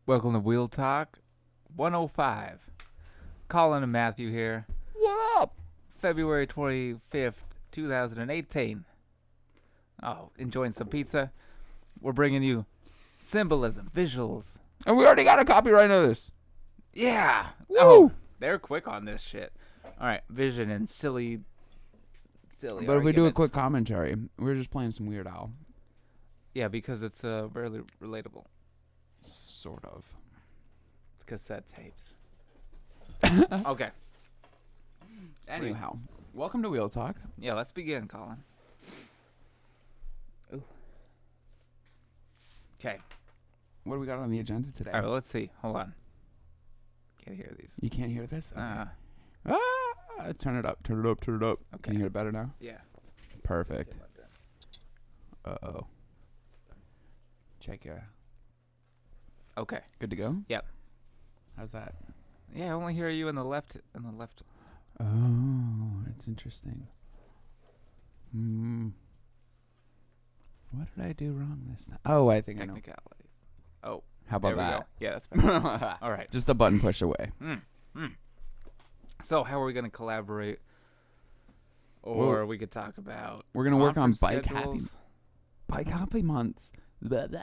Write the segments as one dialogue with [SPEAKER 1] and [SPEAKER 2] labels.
[SPEAKER 1] Welcome to Wheeltalk 105. Colin and Matthew here.
[SPEAKER 2] What up?
[SPEAKER 1] February 25th, 2018. Oh, enjoying some pizza. We're bringing you symbolism, visuals.
[SPEAKER 2] And we already got a copyright notice.
[SPEAKER 1] Yeah.
[SPEAKER 2] Woo!
[SPEAKER 1] Oh, they're quick on this shit. All right, vision and silly
[SPEAKER 2] But if we do a quick commentary, we're just playing some Weird Al.
[SPEAKER 1] Yeah, because it's very relatable.
[SPEAKER 2] Sort of.
[SPEAKER 1] It's cassette tapes. Okay.
[SPEAKER 2] Anyhow, welcome to Wheel Talk.
[SPEAKER 1] Yeah, let's begin, Colin. Okay.
[SPEAKER 2] What do we got on the agenda today?
[SPEAKER 1] All right, well, let's see. Hold on. Can't hear these.
[SPEAKER 2] You can't hear this? Okay.
[SPEAKER 1] Uh,
[SPEAKER 2] Turn it up, turn it up, turn it up.
[SPEAKER 1] Okay.
[SPEAKER 2] Can you hear it better now?
[SPEAKER 1] Yeah.
[SPEAKER 2] Perfect. Uh-oh. Check your...
[SPEAKER 1] Okay.
[SPEAKER 2] Good to go?
[SPEAKER 1] Yep.
[SPEAKER 2] How's that?
[SPEAKER 1] Yeah, I only hear you in the left.
[SPEAKER 2] Oh, it's interesting. What did I do wrong this time? Oh, I think I know.
[SPEAKER 1] Technicalities. Oh,
[SPEAKER 2] How
[SPEAKER 1] there
[SPEAKER 2] about
[SPEAKER 1] we
[SPEAKER 2] that?
[SPEAKER 1] go. Yeah, that's better. All right.
[SPEAKER 2] Just a button push away.
[SPEAKER 1] So, how are we going to collaborate? Or we could talk about.
[SPEAKER 2] We're going to work on
[SPEAKER 1] conference
[SPEAKER 2] Bike Happy Month. Blah, blah.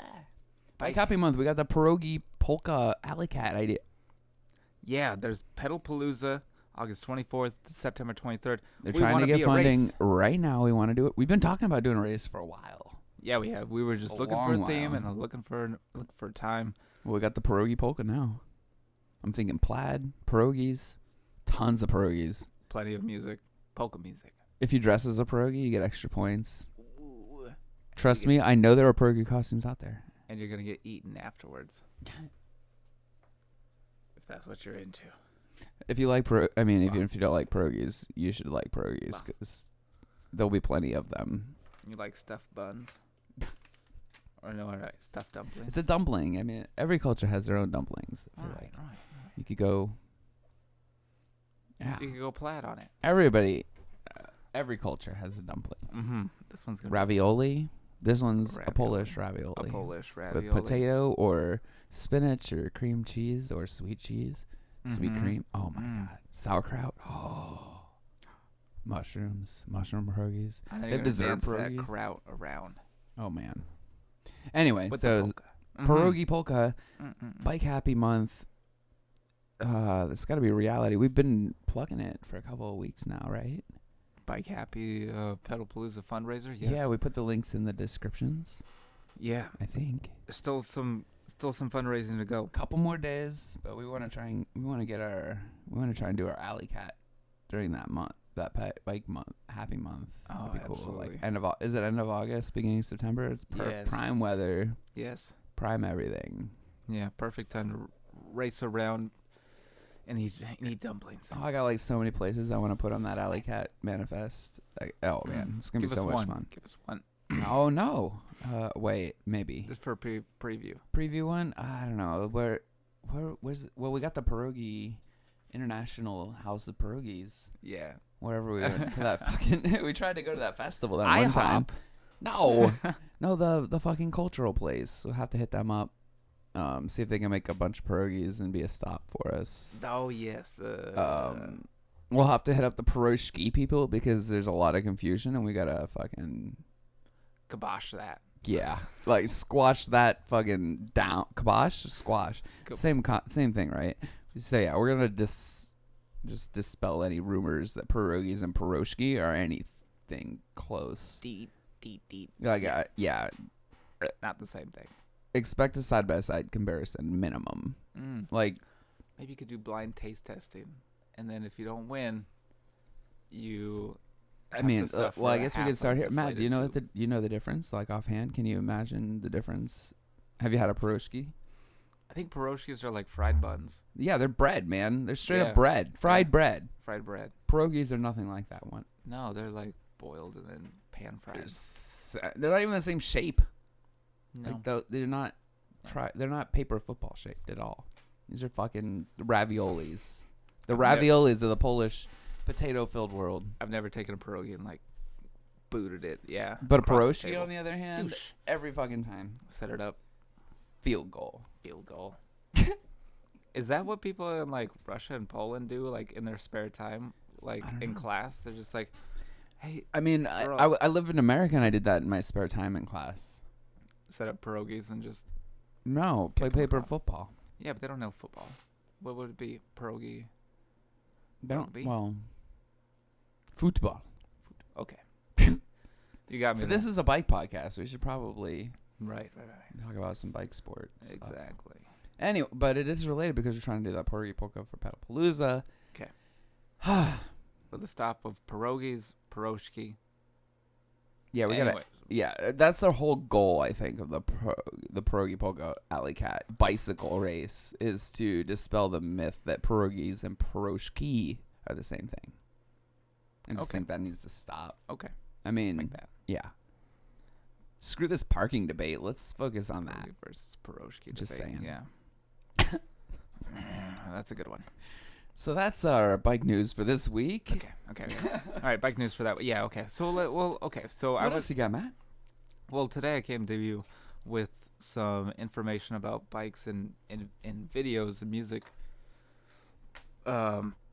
[SPEAKER 2] Bike Happy Month. We got the Pierogi, Polka, AlleyCat idea.
[SPEAKER 1] Yeah, there's Pedalpalooza, August 24th to September 23rd.
[SPEAKER 2] They're trying to get funding right now. We want to do it. We've been talking about doing a race for a while.
[SPEAKER 1] Yeah, we have. We were just looking for a theme and looking for a time.
[SPEAKER 2] Well, we got the Pierogi Polka now. I'm thinking plaid, pierogies, tons of pierogies.
[SPEAKER 1] Plenty of music, polka music.
[SPEAKER 2] If you dress as a pierogi, you get extra points.
[SPEAKER 1] Ooh.
[SPEAKER 2] Trust me, I know there are pierogi costumes out there.
[SPEAKER 1] And you're going to get eaten afterwards. If that's what you're into.
[SPEAKER 2] If you like even if you don't like pierogies, you should like pierogies because there'll be plenty of them.
[SPEAKER 1] You like stuffed buns? Or no, all right, stuffed dumplings.
[SPEAKER 2] It's a dumpling. I mean, every culture has their own dumplings.
[SPEAKER 1] All right.
[SPEAKER 2] You could go. Yeah.
[SPEAKER 1] You could go plaid on it.
[SPEAKER 2] Everybody, every culture has a dumpling.
[SPEAKER 1] Mm-hmm. This one's gonna
[SPEAKER 2] ravioli. This one's a Polish ravioli.
[SPEAKER 1] A Polish ravioli
[SPEAKER 2] with potato or spinach or cream cheese or sweet cheese, sweet cream. Oh my god, sauerkraut. Oh, mushroom pierogies.
[SPEAKER 1] They have
[SPEAKER 2] dessert
[SPEAKER 1] pierogi. That kraut around.
[SPEAKER 2] Oh man. Anyway,
[SPEAKER 1] with
[SPEAKER 2] so pierogi polka, Bike Happy Month. That's got to be a reality. We've been plugging it for a couple of weeks now, right?
[SPEAKER 1] Bike Happy Pedalpalooza fundraiser. Yes.
[SPEAKER 2] Yeah, we put the links in the descriptions.
[SPEAKER 1] Yeah,
[SPEAKER 2] I think
[SPEAKER 1] still some fundraising to go.
[SPEAKER 2] Couple more days, but we want to try and do our AlleyCat during that month, that bike month, happy month.
[SPEAKER 1] Oh,
[SPEAKER 2] that'd be cool.
[SPEAKER 1] absolutely.
[SPEAKER 2] Like is it end of August, beginning of September? It's
[SPEAKER 1] yes.
[SPEAKER 2] Prime weather.
[SPEAKER 1] Yes.
[SPEAKER 2] Prime everything.
[SPEAKER 1] Yeah, perfect time to race around and eat dumplings.
[SPEAKER 2] Oh, I got like so many places I want to put on that AlleyCat manifest. Like, oh man, it's gonna be so much fun.
[SPEAKER 1] Give us one.
[SPEAKER 2] Oh no. Wait, maybe.
[SPEAKER 1] Just for a preview.
[SPEAKER 2] Preview one? I don't know. Where's we got the Pierogi International House of Pierogies.
[SPEAKER 1] Yeah.
[SPEAKER 2] Wherever we went to that fucking we tried to go to that festival that one time. No. No, the fucking cultural place. We'll have to hit them up. See if they can make a bunch of pierogies and be a stop for us.
[SPEAKER 1] Oh yes.
[SPEAKER 2] We'll have to hit up the Pierogi people because there's a lot of confusion and we gotta fucking
[SPEAKER 1] kibosh that.
[SPEAKER 2] Yeah, like squash that fucking down. Kibosh, squash. Same thing, right? So yeah, we're gonna just dispel any rumors that pierogies and pierogi are anything close.
[SPEAKER 1] Deep.
[SPEAKER 2] Like yeah,
[SPEAKER 1] not the same thing.
[SPEAKER 2] Expect a side by side comparison minimum. Like
[SPEAKER 1] maybe you could do blind taste testing, and then if you don't win, you.
[SPEAKER 2] I guess we could start here. Matt, do you know the difference? Like offhand, can you imagine the difference? Have you had a pierogi?
[SPEAKER 1] I think pierogies are like fried buns.
[SPEAKER 2] Yeah, they're bread, man. They're straight up bread, fried bread.
[SPEAKER 1] Fried bread.
[SPEAKER 2] Pierogies are nothing like that one.
[SPEAKER 1] No, they're like boiled and then pan fried.
[SPEAKER 2] They're not even the same shape.
[SPEAKER 1] No,
[SPEAKER 2] like they're not. They're not paper football shaped at all. These are fucking raviolis. The raviolis of the Polish potato-filled world.
[SPEAKER 1] I've never taken a pierogi and like booted it. Yeah,
[SPEAKER 2] but a pierogi on the other hand, every fucking time.
[SPEAKER 1] Set it up.
[SPEAKER 2] Field goal.
[SPEAKER 1] Is that what people in like Russia and Poland do, like in their spare time, like
[SPEAKER 2] I don't
[SPEAKER 1] in
[SPEAKER 2] know.
[SPEAKER 1] class? They're just like, hey,
[SPEAKER 2] I mean,
[SPEAKER 1] bro,
[SPEAKER 2] I live in America and I did that in my spare time in class.
[SPEAKER 1] set up pierogies and just
[SPEAKER 2] No, play
[SPEAKER 1] kick 'em
[SPEAKER 2] paper
[SPEAKER 1] across.
[SPEAKER 2] football.
[SPEAKER 1] Yeah, but they don't know football. What would it be? Pierogi.
[SPEAKER 2] They don't.
[SPEAKER 1] Rugby?
[SPEAKER 2] Well, football.
[SPEAKER 1] Okay. You got me.
[SPEAKER 2] But
[SPEAKER 1] there.
[SPEAKER 2] this is a bike podcast. We should probably
[SPEAKER 1] Right.
[SPEAKER 2] talk about some bike sports.
[SPEAKER 1] Exactly.
[SPEAKER 2] Anyway, but it is related because we're trying to do that Pierogi Polka for Pedalpalooza.
[SPEAKER 1] Okay. With the stop of pierogies, pierogi.
[SPEAKER 2] Yeah, we gotta.
[SPEAKER 1] Anyways.
[SPEAKER 2] Yeah, that's the whole goal, I think, of the Pierogi Polka AlleyCat bicycle race is to dispel the myth that pierogies and pierogi are the same thing. I just
[SPEAKER 1] Okay.
[SPEAKER 2] think that needs to stop.
[SPEAKER 1] Okay.
[SPEAKER 2] I mean,
[SPEAKER 1] Like that.
[SPEAKER 2] yeah. Screw this parking debate. Let's focus on that.
[SPEAKER 1] Pierogi versus pierogi.
[SPEAKER 2] Just
[SPEAKER 1] debate.
[SPEAKER 2] saying.
[SPEAKER 1] Yeah. That's a good one.
[SPEAKER 2] So that's our bike news for this week.
[SPEAKER 1] Okay. All right, bike news for that. Yeah. Okay. So okay. So
[SPEAKER 2] What else you got, Matt?
[SPEAKER 1] Well, today I came to you with some information about bikes and videos and music.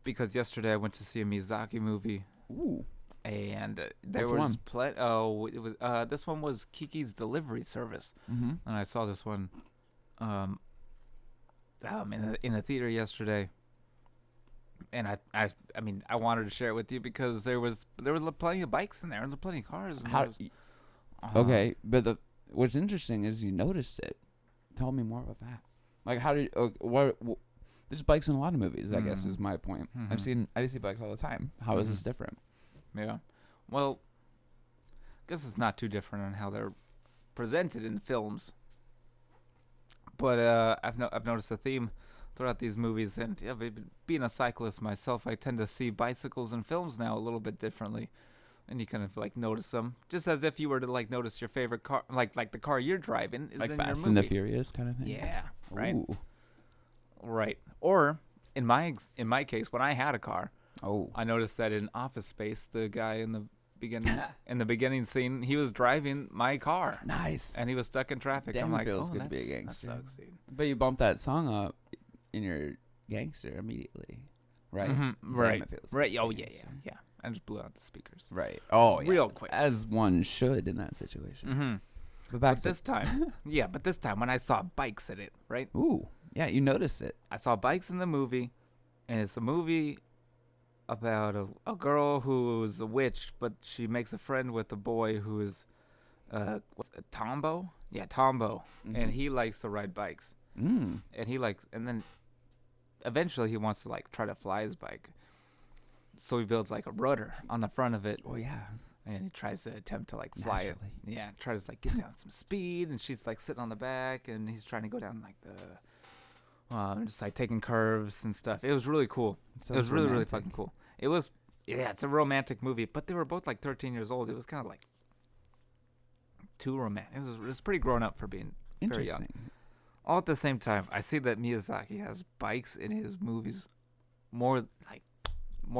[SPEAKER 1] Because yesterday I went to see a Miyazaki movie.
[SPEAKER 2] Ooh.
[SPEAKER 1] And there
[SPEAKER 2] Which
[SPEAKER 1] was it was this one was Kiki's Delivery Service,
[SPEAKER 2] Mm-hmm.
[SPEAKER 1] and I saw this one in a theater yesterday. And I mean I wanted to share it with you because there was plenty of bikes in there, and there were plenty of cars. And there was,
[SPEAKER 2] Okay, but what's interesting is you noticed it. Tell me more about that. Like, how did what? There's bikes in a lot of movies. I guess is my point.
[SPEAKER 1] Mhm.
[SPEAKER 2] I see bikes all the time. How is this different?
[SPEAKER 1] Yeah. Well, I guess it's not too different on how they're presented in films. But I've noticed a theme throughout these movies, and yeah, being a cyclist myself, I tend to see bicycles in films now a little bit differently, and you kind of like notice them, just as if you were to like notice your favorite car, like the car you're driving is
[SPEAKER 2] Like
[SPEAKER 1] in
[SPEAKER 2] Fast
[SPEAKER 1] your
[SPEAKER 2] and the
[SPEAKER 1] movie.
[SPEAKER 2] Furious kind of thing.
[SPEAKER 1] Yeah. Right.
[SPEAKER 2] Ooh.
[SPEAKER 1] Right. Or in my case, when I had a car,
[SPEAKER 2] Oh.
[SPEAKER 1] I noticed that in Office Space, the guy in the beginning scene, he was driving my car,
[SPEAKER 2] Nice.
[SPEAKER 1] and he was stuck in traffic.
[SPEAKER 2] Damn,
[SPEAKER 1] I'm
[SPEAKER 2] it
[SPEAKER 1] like,
[SPEAKER 2] feels
[SPEAKER 1] oh,
[SPEAKER 2] good to be a
[SPEAKER 1] that
[SPEAKER 2] gangster.
[SPEAKER 1] sucks, dude.
[SPEAKER 2] But you bumped that song up in your gangster immediately, right?
[SPEAKER 1] Mhm,
[SPEAKER 2] Damn,
[SPEAKER 1] right.
[SPEAKER 2] it feels
[SPEAKER 1] Right.
[SPEAKER 2] good to
[SPEAKER 1] Oh
[SPEAKER 2] be a
[SPEAKER 1] yeah.
[SPEAKER 2] gangster.
[SPEAKER 1] Yeah. I just blew out the speakers.
[SPEAKER 2] Right. Oh, yeah.
[SPEAKER 1] Real quick.
[SPEAKER 2] As one should in that situation.
[SPEAKER 1] Mm-hmm.
[SPEAKER 2] But back
[SPEAKER 1] But
[SPEAKER 2] to
[SPEAKER 1] this time, but this time when I saw bikes in it, right?
[SPEAKER 2] Ooh. Yeah, you noticed it.
[SPEAKER 1] I saw bikes in the movie, and it's a movie about a girl who is a witch, but she makes a friend with a boy who is Tombo? Yeah, Tombo. And he likes to ride bikes.
[SPEAKER 2] Mm.
[SPEAKER 1] And then eventually he wants to like try to fly his bike. So he builds like a rudder on the front of it,
[SPEAKER 2] Oh, yeah.
[SPEAKER 1] and he tries to attempt to like fly it.
[SPEAKER 2] Naturally.
[SPEAKER 1] Yeah, tries to like get down some speed, and she's like sitting on the back, and he's trying to go down like the just like taking curves and stuff. It was really cool. It was really really fucking cool. It was it's a romantic movie, but they were both like 13 years old. It was kind of like too romantic. It was pretty grown up for being very young.
[SPEAKER 2] Interesting.
[SPEAKER 1] All at the same time, I see that Miyazaki has bikes in his movies more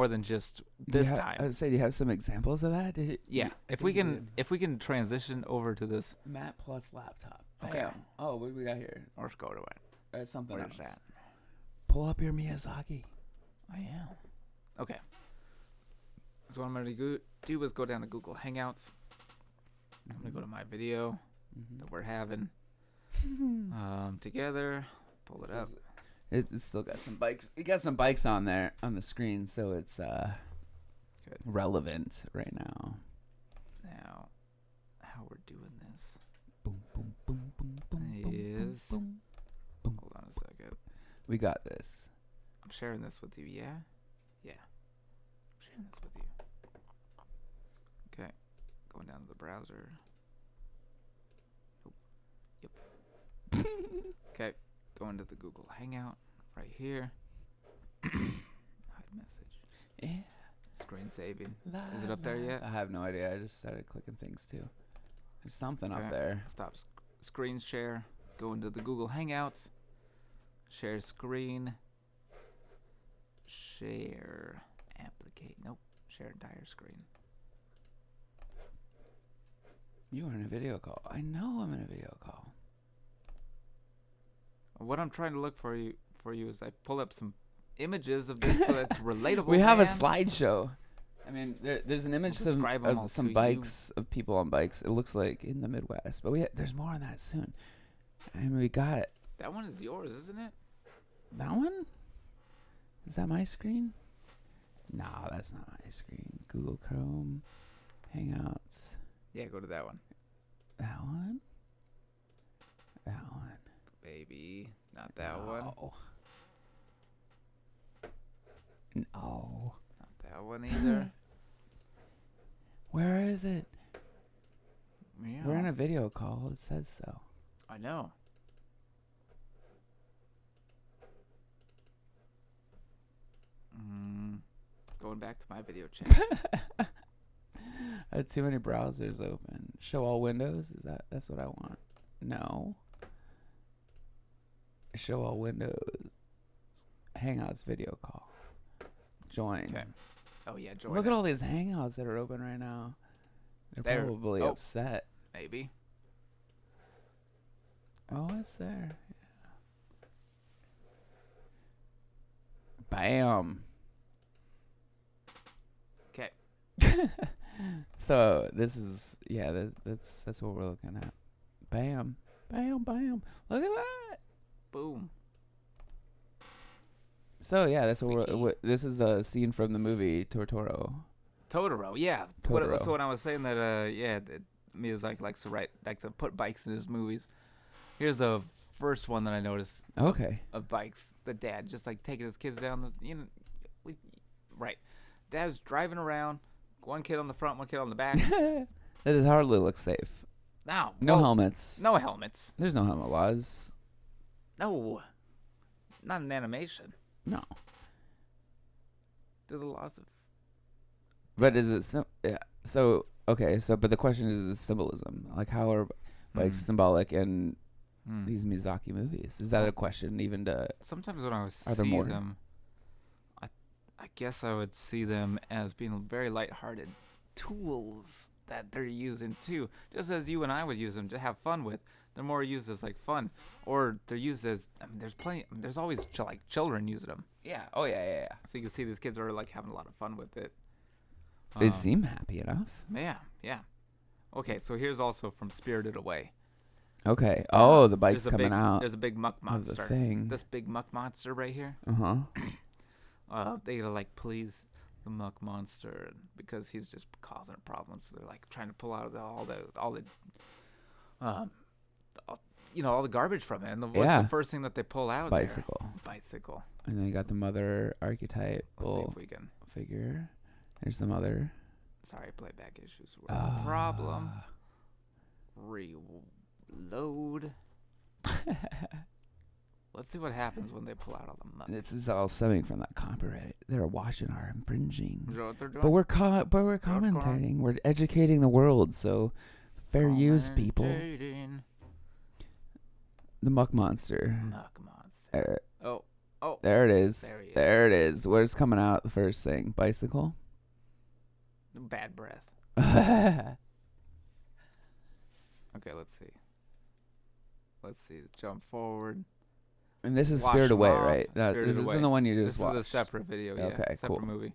[SPEAKER 1] than just this time.
[SPEAKER 2] I would say, do you have some examples of that?
[SPEAKER 1] Yeah, if we can transition over to this,
[SPEAKER 2] Matt plus laptop.
[SPEAKER 1] Okay.
[SPEAKER 2] Bam. Oh, what do we got here?
[SPEAKER 1] or go to it.
[SPEAKER 2] Something
[SPEAKER 1] Where
[SPEAKER 2] else.
[SPEAKER 1] is that?
[SPEAKER 2] Pull up your Miyazaki.
[SPEAKER 1] I am. Okay. So what I'm gonna do is go down to Google Hangouts. I'm gonna go to my video that we're having together. Pull it up.
[SPEAKER 2] It's still got some bikes. It got some bikes on there on the screen, so it's
[SPEAKER 1] Good.
[SPEAKER 2] relevant right now.
[SPEAKER 1] Now, how we're doing this
[SPEAKER 2] Boom, boom, boom, boom, boom,
[SPEAKER 1] is.
[SPEAKER 2] boom, boom.
[SPEAKER 1] Hold on a second.
[SPEAKER 2] We got this.
[SPEAKER 1] I'm sharing this with you. Yeah. Yeah. I'm sharing this with you. Okay. Going down to the browser. Nope. Yep. Okay. Going to the Google Hangout right here. Hide message.
[SPEAKER 2] Yeah.
[SPEAKER 1] Screen saving. Is it up there yet?
[SPEAKER 2] I have no idea. I just started clicking things too. There's something
[SPEAKER 1] Okay.
[SPEAKER 2] up there.
[SPEAKER 1] Stop screen share. Go into the Google Hangouts. Share screen. Share. Applicate. Nope. Share entire screen.
[SPEAKER 2] You are in a video call. I know I'm in a video call.
[SPEAKER 1] What I'm trying to look for you is I pull up some images of this so that's relatable.
[SPEAKER 2] We have a
[SPEAKER 1] man.
[SPEAKER 2] slideshow. I mean, there's an image of some bikes of people on bikes. It looks like in the Midwest, but there's more on that soon. And we got
[SPEAKER 1] that one is yours, isn't it?
[SPEAKER 2] That one? Is that my screen? No, that's not my screen. Google Chrome, Hangouts.
[SPEAKER 1] Yeah, go to that one.
[SPEAKER 2] That one? That one.
[SPEAKER 1] Baby, not that one.
[SPEAKER 2] No.
[SPEAKER 1] Not that one either.
[SPEAKER 2] Where is it?
[SPEAKER 1] Yeah.
[SPEAKER 2] We're in a video call. It says so.
[SPEAKER 1] I know. Going back to my video chat.
[SPEAKER 2] I had too many browsers open. Show all windows? That's what I want. No. Show all windows. Hangouts video call. Join.
[SPEAKER 1] Okay. Oh yeah, join.
[SPEAKER 2] Look at all these Hangouts that are open right now. They're probably upset.
[SPEAKER 1] Maybe.
[SPEAKER 2] Oh, it's there. Yeah. Bam.
[SPEAKER 1] Okay.
[SPEAKER 2] So this is that's what we're looking at. Bam, bam, bam. Look at that.
[SPEAKER 1] Boom.
[SPEAKER 2] So yeah, that's what this is a scene from the movie Totoro,
[SPEAKER 1] yeah.
[SPEAKER 2] Totoro.
[SPEAKER 1] So when I was saying that, that Miyazaki likes to put bikes in his movies. Here's the first one that I noticed.
[SPEAKER 2] Okay.
[SPEAKER 1] Of bikes, the dad just like taking his kids down the, right. Dad's driving around, one kid on the front, one kid on the back.
[SPEAKER 2] That is hardly look safe. No helmets.
[SPEAKER 1] No helmets.
[SPEAKER 2] There's no helmet laws.
[SPEAKER 1] No. Not an animation.
[SPEAKER 2] No.
[SPEAKER 1] Do the laws of.
[SPEAKER 2] But is it yeah? So okay. So but the question is symbolism. Like how are bikes symbolic in these Miyazaki movies? Is that a question even to?
[SPEAKER 1] Sometimes when I would see them, I guess I would see them as being very lighthearted tools that they're using too, just as you and I would use them to have fun with. They're more used as like fun, or they're used as there's always like children using them.
[SPEAKER 2] Yeah. Oh yeah.
[SPEAKER 1] So you can see these kids are like having a lot of fun with it.
[SPEAKER 2] They seem happy enough.
[SPEAKER 1] Yeah. Okay, so here's also from Spirited Away.
[SPEAKER 2] Okay. The bike's coming out.
[SPEAKER 1] There's a big muck monster.
[SPEAKER 2] The thing.
[SPEAKER 1] This big muck monster right here. They gotta like please the muck monster because he's just causing problems. So they're like trying to pull out all the garbage from it. And what's the first thing that they pull out?
[SPEAKER 2] Bicycle. And then you got the mother archetype.
[SPEAKER 1] Let's see if we can
[SPEAKER 2] figure. There's the mother.
[SPEAKER 1] Sorry, playback issues were a problem. Reload. Let's see what happens when they pull out all the muck.
[SPEAKER 2] This is all stemming from that copyright. They're watching our infringing.
[SPEAKER 1] Is that what they're doing?
[SPEAKER 2] But we're commentating. We're educating the world. So fair use, people. The muck monster.
[SPEAKER 1] Oh.
[SPEAKER 2] There it is. There it is. Where's coming out the first thing? Bicycle?
[SPEAKER 1] Bad breath. Okay, let's see. Jump forward.
[SPEAKER 2] And this is Spirit Away, right? This isn't the one you just watched.
[SPEAKER 1] This is a separate video, yeah.
[SPEAKER 2] Okay,
[SPEAKER 1] separate
[SPEAKER 2] cool.
[SPEAKER 1] movie.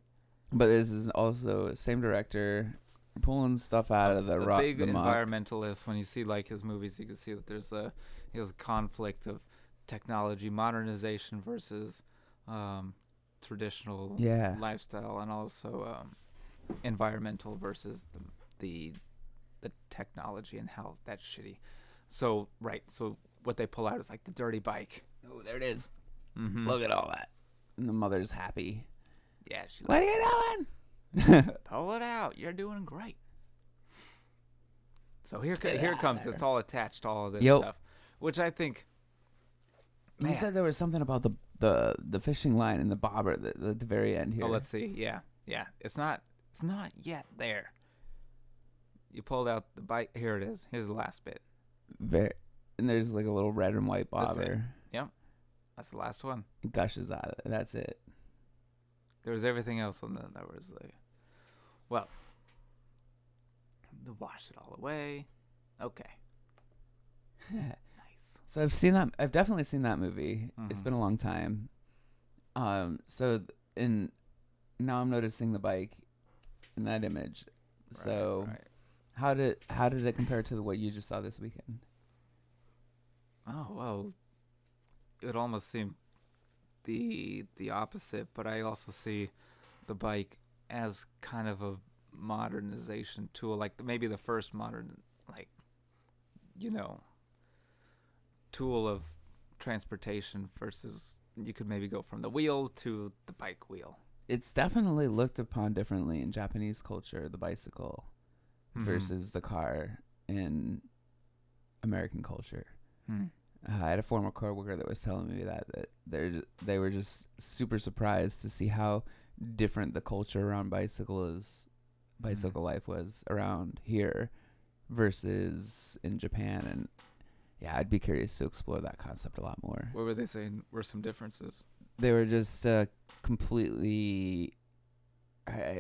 [SPEAKER 2] But this is also same director, pulling stuff out of the rock.
[SPEAKER 1] Big
[SPEAKER 2] the muck.
[SPEAKER 1] environmentalist. When you see like his movies, you can see that he has a conflict of technology, modernization versus traditional lifestyle, and also environmental versus the technology and how that's shitty. So what they pull out is like the dirty bike.
[SPEAKER 2] Oh, there it is.
[SPEAKER 1] Mm-hmm.
[SPEAKER 2] Look at all that. And the mother's happy.
[SPEAKER 1] Yeah,
[SPEAKER 2] what are you doing?
[SPEAKER 1] Pull it out. You're doing great. So here it comes. It's all attached to all of this stuff, which I think.
[SPEAKER 2] You said there was something about the fishing line and the bobber at the very end here.
[SPEAKER 1] Oh, let's see. Yeah. It's not yet there. You pulled out the bike. Here it is. Here's the last bit.
[SPEAKER 2] And there's like a little red and white bobber.
[SPEAKER 1] Yep. That's the last one.
[SPEAKER 2] It gushes out of it. That's it.
[SPEAKER 1] There was everything else on there was the wash it all away. Okay. Nice.
[SPEAKER 2] So I've seen that. I've definitely seen that movie. It's
[SPEAKER 1] Mhm.
[SPEAKER 2] been a long time. In now I'm noticing the bike in that image. So
[SPEAKER 1] Right.
[SPEAKER 2] how did it compare to what you just saw this weekend?
[SPEAKER 1] Oh well, it would almost seem the opposite, but I also see the bike as kind of a modernization tool, like maybe the first modern, like, you know, tool of transportation versus you could maybe go from the wheel to the bike wheel.
[SPEAKER 2] It's definitely looked upon differently in Japanese culture, the bicycle versus the car in American culture. I had a former coworker that was telling me that they were just super surprised to see how different the culture around bicycle life was around here versus in Japan. And yeah, I'd be curious to explore that concept a lot more.
[SPEAKER 1] What were they saying were some differences?
[SPEAKER 2] They were just completely.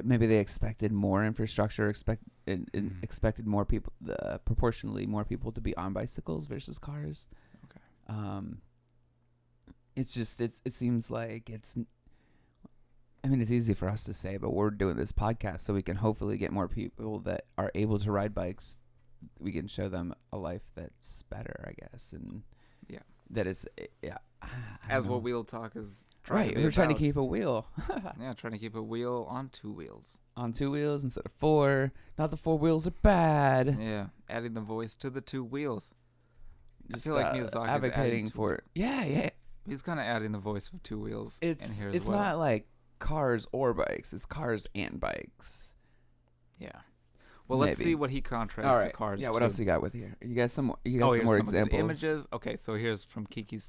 [SPEAKER 2] Maybe they expected more infrastructure, expected more people, proportionally more people to be on bicycles versus cars.
[SPEAKER 1] Okay.
[SPEAKER 2] It's just it seems like it's. I mean, it's easy for us to say, but we're doing this podcast so we can hopefully get more people that are able to ride bikes. We can show them a life that's better, I guess, and
[SPEAKER 1] Yeah.
[SPEAKER 2] that is
[SPEAKER 1] As what Wheeltalk is trying
[SPEAKER 2] right.
[SPEAKER 1] to be
[SPEAKER 2] We're trying to
[SPEAKER 1] about.
[SPEAKER 2] keep a wheel.
[SPEAKER 1] Yeah, trying to keep a wheel on two wheels.
[SPEAKER 2] On two wheels instead of four. Not the four wheels are bad.
[SPEAKER 1] Yeah, adding the voice to the two wheels.
[SPEAKER 2] Just
[SPEAKER 1] I feel like Miyazaki's
[SPEAKER 2] advocating for yeah.
[SPEAKER 1] He's kind of adding the voice of two wheels
[SPEAKER 2] It's
[SPEAKER 1] in here as well.
[SPEAKER 2] not like cars or bikes. It's cars and bikes.
[SPEAKER 1] Yeah. Well, let's
[SPEAKER 2] Maybe.
[SPEAKER 1] see what he contrasts
[SPEAKER 2] All right.
[SPEAKER 1] to cars.
[SPEAKER 2] Yeah. What
[SPEAKER 1] to.
[SPEAKER 2] else you got with here? You got some. You got
[SPEAKER 1] Oh,
[SPEAKER 2] some
[SPEAKER 1] here's
[SPEAKER 2] more
[SPEAKER 1] some of the
[SPEAKER 2] examples.
[SPEAKER 1] images. Okay, so here's from Kiki's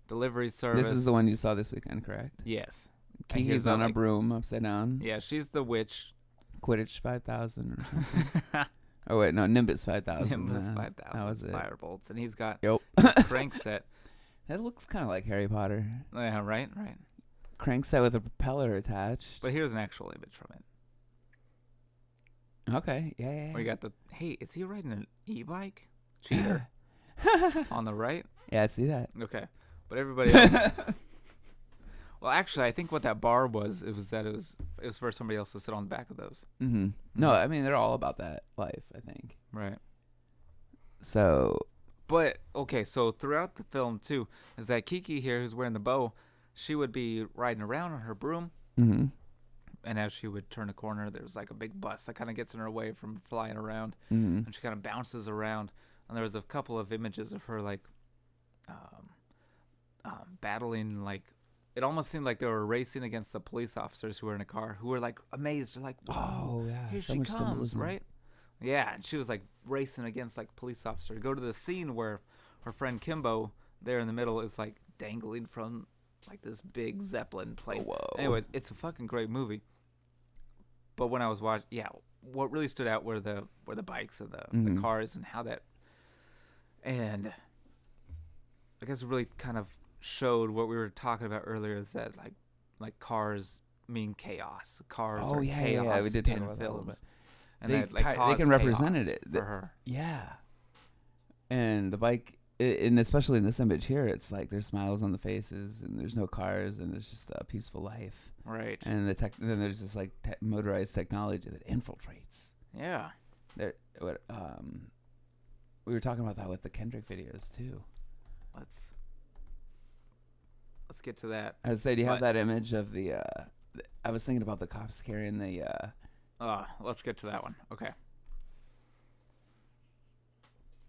[SPEAKER 1] delivery service.
[SPEAKER 2] This is the one you saw this weekend, correct?
[SPEAKER 1] Yes. And
[SPEAKER 2] Kiki's
[SPEAKER 1] here's
[SPEAKER 2] on a
[SPEAKER 1] like,
[SPEAKER 2] broom upside down.
[SPEAKER 1] Yeah, she's the witch.
[SPEAKER 2] Quidditch 5000 or something. Oh wait, no, Nimbus 5000.
[SPEAKER 1] Nimbus 5000.
[SPEAKER 2] That was it.
[SPEAKER 1] Firebolts, and he's got
[SPEAKER 2] Yep.
[SPEAKER 1] his crank set.
[SPEAKER 2] That looks kind of like Harry Potter.
[SPEAKER 1] Yeah, right.
[SPEAKER 2] Crank set with a propeller attached.
[SPEAKER 1] But here's an actual image from it.
[SPEAKER 2] Okay, yeah.
[SPEAKER 1] Where you got hey, is he riding an e-bike? Cheater. On the right?
[SPEAKER 2] Yeah, I see that.
[SPEAKER 1] Okay. But everybody else. Well, actually, I think what that bar was, it was for somebody else to sit on the back of those.
[SPEAKER 2] Mm-hmm. No, I mean, they're all about that life, I think.
[SPEAKER 1] Right.
[SPEAKER 2] So.
[SPEAKER 1] But, okay, so throughout the film, too, is that Kiki here, who's wearing the bow, she would be riding around on her broom.
[SPEAKER 2] Mm-hmm.
[SPEAKER 1] And as she would turn a corner, there's like a big bus that kind of gets in her way from flying around.
[SPEAKER 2] Mm-hmm.
[SPEAKER 1] And she kind of bounces around. And there was a couple of images of her, like, battling, like, it almost seemed like they were racing against the police officers who were in a car, who were, like, amazed. They're like, whoa, here
[SPEAKER 2] so
[SPEAKER 1] she
[SPEAKER 2] much
[SPEAKER 1] comes,
[SPEAKER 2] symbolism.
[SPEAKER 1] right? Yeah, and she was, like, racing against, like, police officers. Go to the scene where her friend Kimbo, there in the middle, is, like, dangling from, like, this big Zeppelin plane.
[SPEAKER 2] Oh, whoa.
[SPEAKER 1] Anyway, it's a fucking great movie. But when I was watching, what really stood out were the bikes and the cars and how that, and I guess it really kind of showed what we were talking about earlier, is that like cars mean chaos. Cars are chaos.
[SPEAKER 2] Yeah, we did talk
[SPEAKER 1] in
[SPEAKER 2] about that a little
[SPEAKER 1] films.
[SPEAKER 2] bit.
[SPEAKER 1] And
[SPEAKER 2] They can represent it
[SPEAKER 1] for her.
[SPEAKER 2] Yeah. And the bike, and especially in this image here, it's like there's smiles on the faces and there's no cars and it's just a peaceful life.
[SPEAKER 1] Right.
[SPEAKER 2] And then there's this like motorized technology that infiltrates.
[SPEAKER 1] Yeah.
[SPEAKER 2] We were talking about that with the Kendrick videos too.
[SPEAKER 1] Let's get to that.
[SPEAKER 2] I was saying, do you have that image of the? I was thinking about the cops carrying the.
[SPEAKER 1] Let's get to that one. Okay.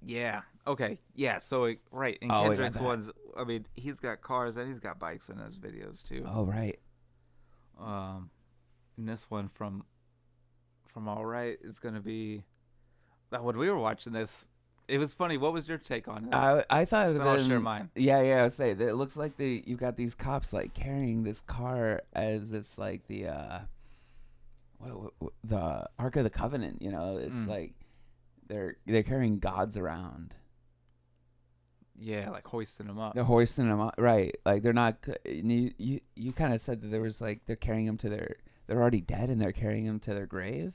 [SPEAKER 1] Yeah. Okay. Yeah. So right in Kendrick's ones, I mean, he's got cars and he's got bikes in his videos too.
[SPEAKER 2] Oh right.
[SPEAKER 1] In this one from All Right, it's gonna be. When we were watching this, it was funny. What was your take on this?
[SPEAKER 2] I thought
[SPEAKER 1] that. I'll share mine.
[SPEAKER 2] Yeah. I was saying that it looks like you've got these cops like carrying this car as it's like the Ark of the Covenant. You know, it's like they're carrying gods around.
[SPEAKER 1] Yeah, like hoisting them up.
[SPEAKER 2] They're hoisting them up, right? Like they're not. You kind of said that there was like they're carrying them to they're already dead and they're carrying them to their grave.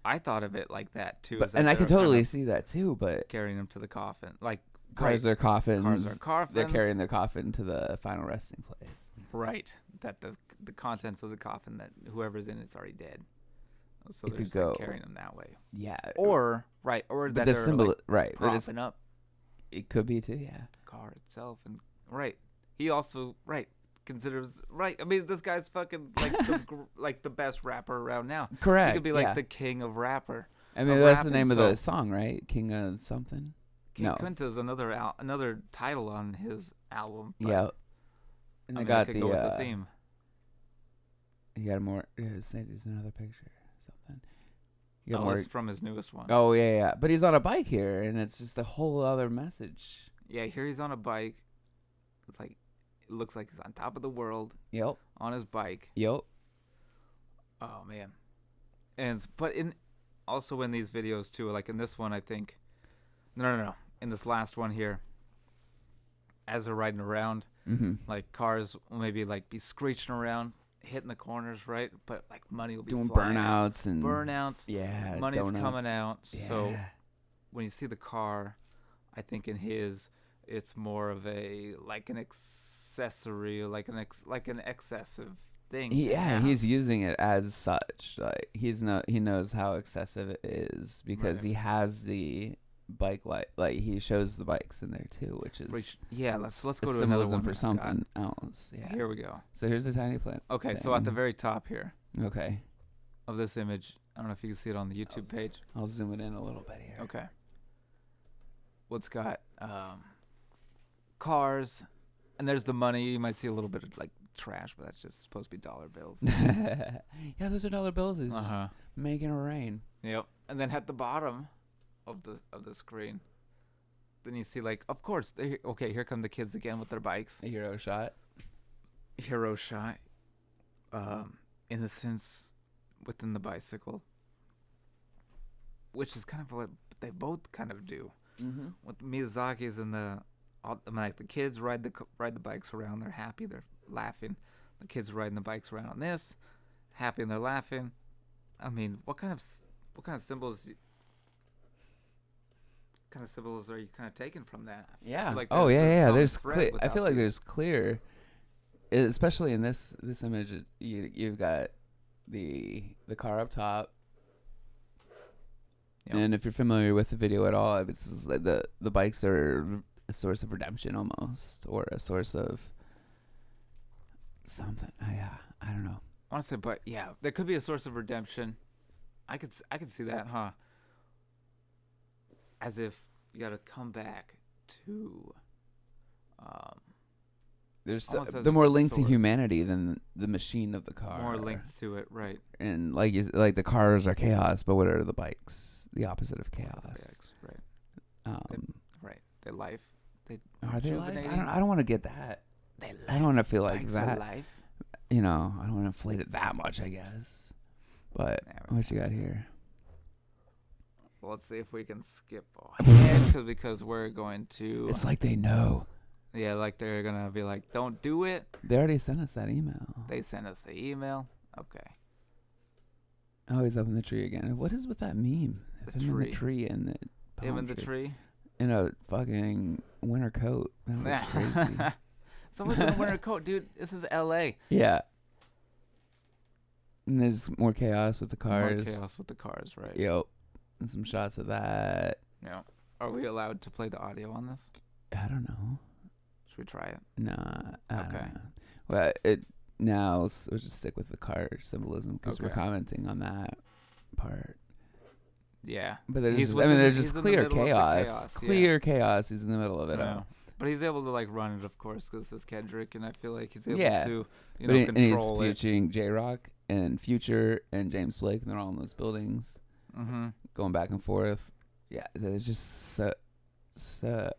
[SPEAKER 1] I thought of it like that too.
[SPEAKER 2] And I could totally see that too, but
[SPEAKER 1] carrying them to the coffin, like
[SPEAKER 2] Cars are coffins.
[SPEAKER 1] Cars are coffins.
[SPEAKER 2] They're carrying their coffin to the final resting place.
[SPEAKER 1] Right. That the contents of the coffin, that whoever's in it's already dead. So
[SPEAKER 2] It
[SPEAKER 1] they're
[SPEAKER 2] could
[SPEAKER 1] just
[SPEAKER 2] go-
[SPEAKER 1] like, carrying them that way.
[SPEAKER 2] Yeah.
[SPEAKER 1] Or
[SPEAKER 2] but
[SPEAKER 1] that
[SPEAKER 2] the
[SPEAKER 1] they're
[SPEAKER 2] symbol,
[SPEAKER 1] like
[SPEAKER 2] right? But it's,
[SPEAKER 1] propping up
[SPEAKER 2] it could be too. Yeah.
[SPEAKER 1] the car itself, and he also considers I mean, this guy's fucking like the best rapper around now.
[SPEAKER 2] Correct.
[SPEAKER 1] He could be like the king of rapper.
[SPEAKER 2] I mean,
[SPEAKER 1] of
[SPEAKER 2] that's the
[SPEAKER 1] rapping,
[SPEAKER 2] name of the
[SPEAKER 1] so-
[SPEAKER 2] song, right? King of something.
[SPEAKER 1] King
[SPEAKER 2] No.
[SPEAKER 1] Kunta's another title on his album. But,
[SPEAKER 2] Yeah. And
[SPEAKER 1] I
[SPEAKER 2] they
[SPEAKER 1] mean, I
[SPEAKER 2] got
[SPEAKER 1] could
[SPEAKER 2] the,
[SPEAKER 1] go with the theme.
[SPEAKER 2] You got more. Yeah, say there's another picture or something. You got
[SPEAKER 1] Oh,
[SPEAKER 2] more.
[SPEAKER 1] it's from his newest one.
[SPEAKER 2] Oh yeah. But he's on a bike here, and it's just a whole other message.
[SPEAKER 1] Yeah, here he's on a bike. It's like it looks like he's on top of the world
[SPEAKER 2] Yep.
[SPEAKER 1] on his bike.
[SPEAKER 2] Yep.
[SPEAKER 1] Oh man, but also in these videos too, like in this one, I think. No. In this last one here, as they're riding around, like cars will maybe like be screeching around, hitting the corners, right? But like money will be
[SPEAKER 2] Doing
[SPEAKER 1] flying
[SPEAKER 2] burnouts and
[SPEAKER 1] burnouts.
[SPEAKER 2] Yeah.
[SPEAKER 1] Money's
[SPEAKER 2] donuts.
[SPEAKER 1] coming out.
[SPEAKER 2] Yeah.
[SPEAKER 1] So when you see the car, I think in his, it's more of a like an accessory, like an excessive thing.
[SPEAKER 2] He's using it as such. Like he knows how excessive it is because
[SPEAKER 1] Right.
[SPEAKER 2] he has the bike light. Like he shows the bikes in there too, which is
[SPEAKER 1] Let's
[SPEAKER 2] a
[SPEAKER 1] go to another
[SPEAKER 2] symbolism
[SPEAKER 1] one
[SPEAKER 2] for
[SPEAKER 1] I've got.
[SPEAKER 2] something else. Yeah.
[SPEAKER 1] Here we go.
[SPEAKER 2] So here's the tiny plant.
[SPEAKER 1] Okay, so at the very top here
[SPEAKER 2] Okay.
[SPEAKER 1] of this image, I don't know if you can see it on the YouTube page.
[SPEAKER 2] I'll zoom it in a little bit here.
[SPEAKER 1] Okay. What's got cars, and there's the money. You might see a little bit of like trash, but that's just supposed to be dollar bills.
[SPEAKER 2] Yeah, those are dollar bills. It's just making it rain.
[SPEAKER 1] Yep. And then at the bottom of the screen, then you see like, of course, here come the kids again with their bikes.
[SPEAKER 2] A hero shot.
[SPEAKER 1] Hero shot. Innocence within the bicycle, which is kind of what they both kind of do.
[SPEAKER 2] Mm-hmm.
[SPEAKER 1] With Miyazaki's and the kids ride the bikes around. They're happy. They're laughing. The kids riding the bikes around on this, happy, and they're laughing. I mean, what kind of symbols? Kind of symbols are you kind of taking from that?
[SPEAKER 2] Yeah.
[SPEAKER 1] Like
[SPEAKER 2] Yeah.
[SPEAKER 1] common
[SPEAKER 2] There's
[SPEAKER 1] thread
[SPEAKER 2] clear. I
[SPEAKER 1] without
[SPEAKER 2] feel like
[SPEAKER 1] these.
[SPEAKER 2] there's clear, especially in this image. You've got the car up top.
[SPEAKER 1] Yep.
[SPEAKER 2] And if you're familiar with the video at all, it's just like the bikes are a source of redemption almost, or a source of something. I don't know.
[SPEAKER 1] Honestly, but yeah, there could be a source of redemption. I could see that, huh? As if you got to come back to.
[SPEAKER 2] There's
[SPEAKER 1] almost as
[SPEAKER 2] the more
[SPEAKER 1] a
[SPEAKER 2] linked to
[SPEAKER 1] source.
[SPEAKER 2] humanity than the machine of the car.
[SPEAKER 1] More linked to it, right?
[SPEAKER 2] And like the cars are chaos, but what are the bikes? The opposite of chaos.
[SPEAKER 1] Bikes, right. Right. They life.
[SPEAKER 2] Are they life?
[SPEAKER 1] rejuvenating.
[SPEAKER 2] I don't want to get that.
[SPEAKER 1] They life.
[SPEAKER 2] I don't want to feel like
[SPEAKER 1] Bikes
[SPEAKER 2] that.
[SPEAKER 1] Are life.
[SPEAKER 2] You know, I don't want to inflate it that much, I guess. But what you got here?
[SPEAKER 1] Well, let's see if we can skip ahead because we're going to.
[SPEAKER 2] It's like they know.
[SPEAKER 1] Yeah, like they're gonna be like, "Don't do it."
[SPEAKER 2] They already sent us that email.
[SPEAKER 1] They sent us the email. Okay.
[SPEAKER 2] Oh, he's up in the tree again. What is with that meme?
[SPEAKER 1] The
[SPEAKER 2] Him in
[SPEAKER 1] tree.
[SPEAKER 2] the tree and the palm
[SPEAKER 1] Him in the tree.
[SPEAKER 2] in a fucking winter coat. That was crazy.
[SPEAKER 1] Someone's in a winter coat, dude. This is L.A.
[SPEAKER 2] Yeah. And there's more chaos with the cars.
[SPEAKER 1] More chaos with the cars, right?
[SPEAKER 2] Yep. And some shots of that.
[SPEAKER 1] Yeah. Are we allowed to play the audio on this?
[SPEAKER 2] I don't know.
[SPEAKER 1] Should we try it?
[SPEAKER 2] Nah. I don't
[SPEAKER 1] Okay.
[SPEAKER 2] know. Well, we'll just stick with the car symbolism because we're
[SPEAKER 1] Okay.
[SPEAKER 2] commenting on that part.
[SPEAKER 1] Yeah.
[SPEAKER 2] But there's
[SPEAKER 1] He's
[SPEAKER 2] just,
[SPEAKER 1] within the-
[SPEAKER 2] there's
[SPEAKER 1] he's
[SPEAKER 2] just
[SPEAKER 1] in the
[SPEAKER 2] clear
[SPEAKER 1] middle of the
[SPEAKER 2] chaos.
[SPEAKER 1] chaos, yeah.
[SPEAKER 2] Clear chaos. He's in the middle of it
[SPEAKER 1] Yeah.
[SPEAKER 2] all.
[SPEAKER 1] But he's able to like run it, of course, because this is Kendrick, and I feel like he's able
[SPEAKER 2] Yeah.
[SPEAKER 1] to,
[SPEAKER 2] And he's
[SPEAKER 1] control it.
[SPEAKER 2] featuring J-Rock and Future and James Blake, and they're all in those buildings,
[SPEAKER 1] Mm-hmm.
[SPEAKER 2] going back and forth. Yeah, there's just so.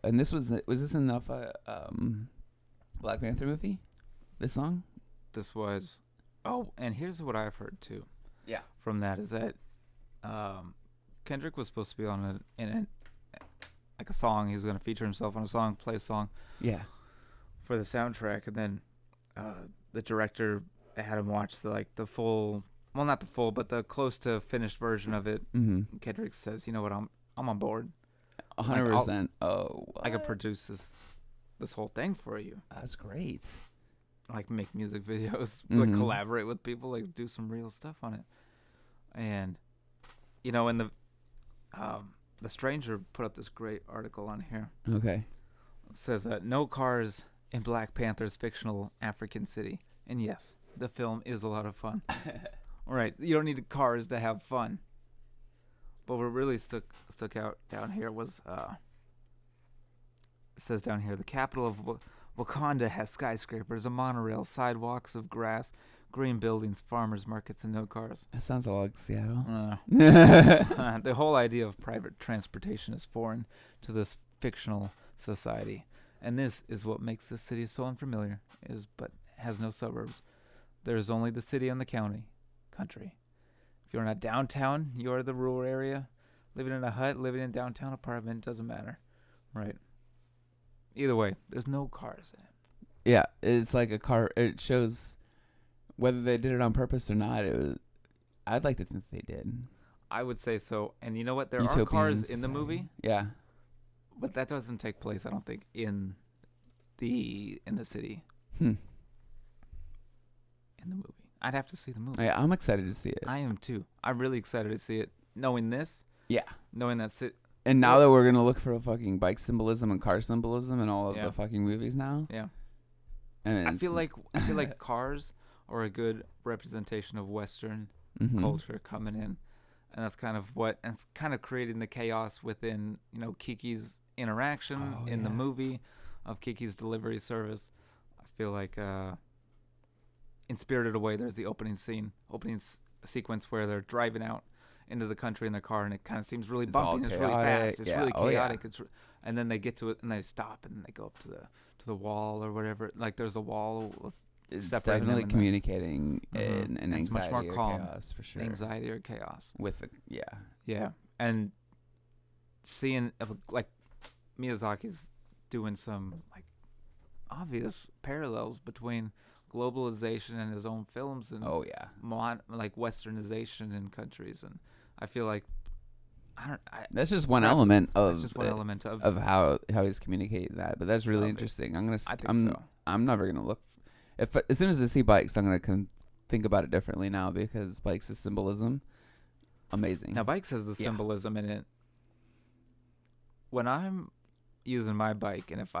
[SPEAKER 2] And was this in the Black Panther movie? This song?
[SPEAKER 1] This was. Oh, and here's what I've heard too.
[SPEAKER 2] Yeah.
[SPEAKER 1] From that is that, Kendrick was supposed to be on like a song. He's gonna feature himself on a song, play a song
[SPEAKER 2] Yeah.
[SPEAKER 1] for the soundtrack, and then the director had him watch the full. Well, not the full, but the close to finished version of it.
[SPEAKER 2] Mm-hmm.
[SPEAKER 1] Kendrick says, "You know what? I'm on board.
[SPEAKER 2] 100%. Oh, what?
[SPEAKER 1] I could produce this whole thing for you.
[SPEAKER 2] That's great.
[SPEAKER 1] Like make music videos,
[SPEAKER 2] Mhm.
[SPEAKER 1] like collaborate with people, like do some real stuff on it. And you know, and the stranger put up this great article on here.
[SPEAKER 2] Okay.
[SPEAKER 1] It says no cars in Black Panther's fictional African city. And yes, the film is a lot of fun. All right, you don't need cars to have fun. But what really stuck out down here was it says down here, the capital of Wakanda has skyscrapers, a monorail, sidewalks of grass, green buildings, farmers markets, and no cars.
[SPEAKER 2] That sounds a lot like Seattle.
[SPEAKER 1] The whole idea of private transportation is foreign to this fictional society, and this is what makes this city so unfamiliar. But has no suburbs. There is only the city and the country. If you're not downtown, you're the rural area. Living in a hut, living in downtown apartment, doesn't matter, right? Either way, there's no cars in it.
[SPEAKER 2] Yeah, it's like a car. It shows whether they did it on purpose or not. I'd like to think they did.
[SPEAKER 1] I would say so. And you know what? There
[SPEAKER 2] Utopian
[SPEAKER 1] are cars
[SPEAKER 2] society.
[SPEAKER 1] in the movie,
[SPEAKER 2] Yeah.
[SPEAKER 1] but that doesn't take place, I don't think, in the city.
[SPEAKER 2] Hmm.
[SPEAKER 1] In the movie. I'd have to see the movie.
[SPEAKER 2] Yeah, I'm excited to see it.
[SPEAKER 1] I am too. I'm really excited to see it. Knowing this.
[SPEAKER 2] Yeah.
[SPEAKER 1] Knowing that's it.
[SPEAKER 2] And now that we're gonna look for fucking bike symbolism and car symbolism in all of the fucking movies now.
[SPEAKER 1] Yeah.
[SPEAKER 2] And
[SPEAKER 1] I feel like cars are a good representation of Western culture coming in. And that's kind of what, and it's kind of creating the chaos within, you know, Kiki's interaction in the movie of Kiki's delivery service. I feel like in Spirited Away, there's the opening sequence where they're driving out into the country in their car, and it kind of seems really bumpy and it's really fast. It's really chaotic. And then they get to it and they stop and they go up to the wall or whatever. Like there's a wall of
[SPEAKER 2] it's
[SPEAKER 1] separating
[SPEAKER 2] definitely
[SPEAKER 1] them
[SPEAKER 2] communicating an anxiety
[SPEAKER 1] it's much more
[SPEAKER 2] or
[SPEAKER 1] calm.
[SPEAKER 2] chaos for sure.
[SPEAKER 1] Anxiety or chaos.
[SPEAKER 2] Yeah.
[SPEAKER 1] And seeing like Miyazaki's doing some like obvious parallels between globalization and his own films and like westernization in countries, and I feel like
[SPEAKER 2] that's just one element of how he's communicating that, but that's really interesting. I'm never gonna look as soon as I see bikes, I'm gonna think about it differently now because bikes is symbolism. Amazing.
[SPEAKER 1] Now bikes has the symbolism in it. When I'm using my bike, and if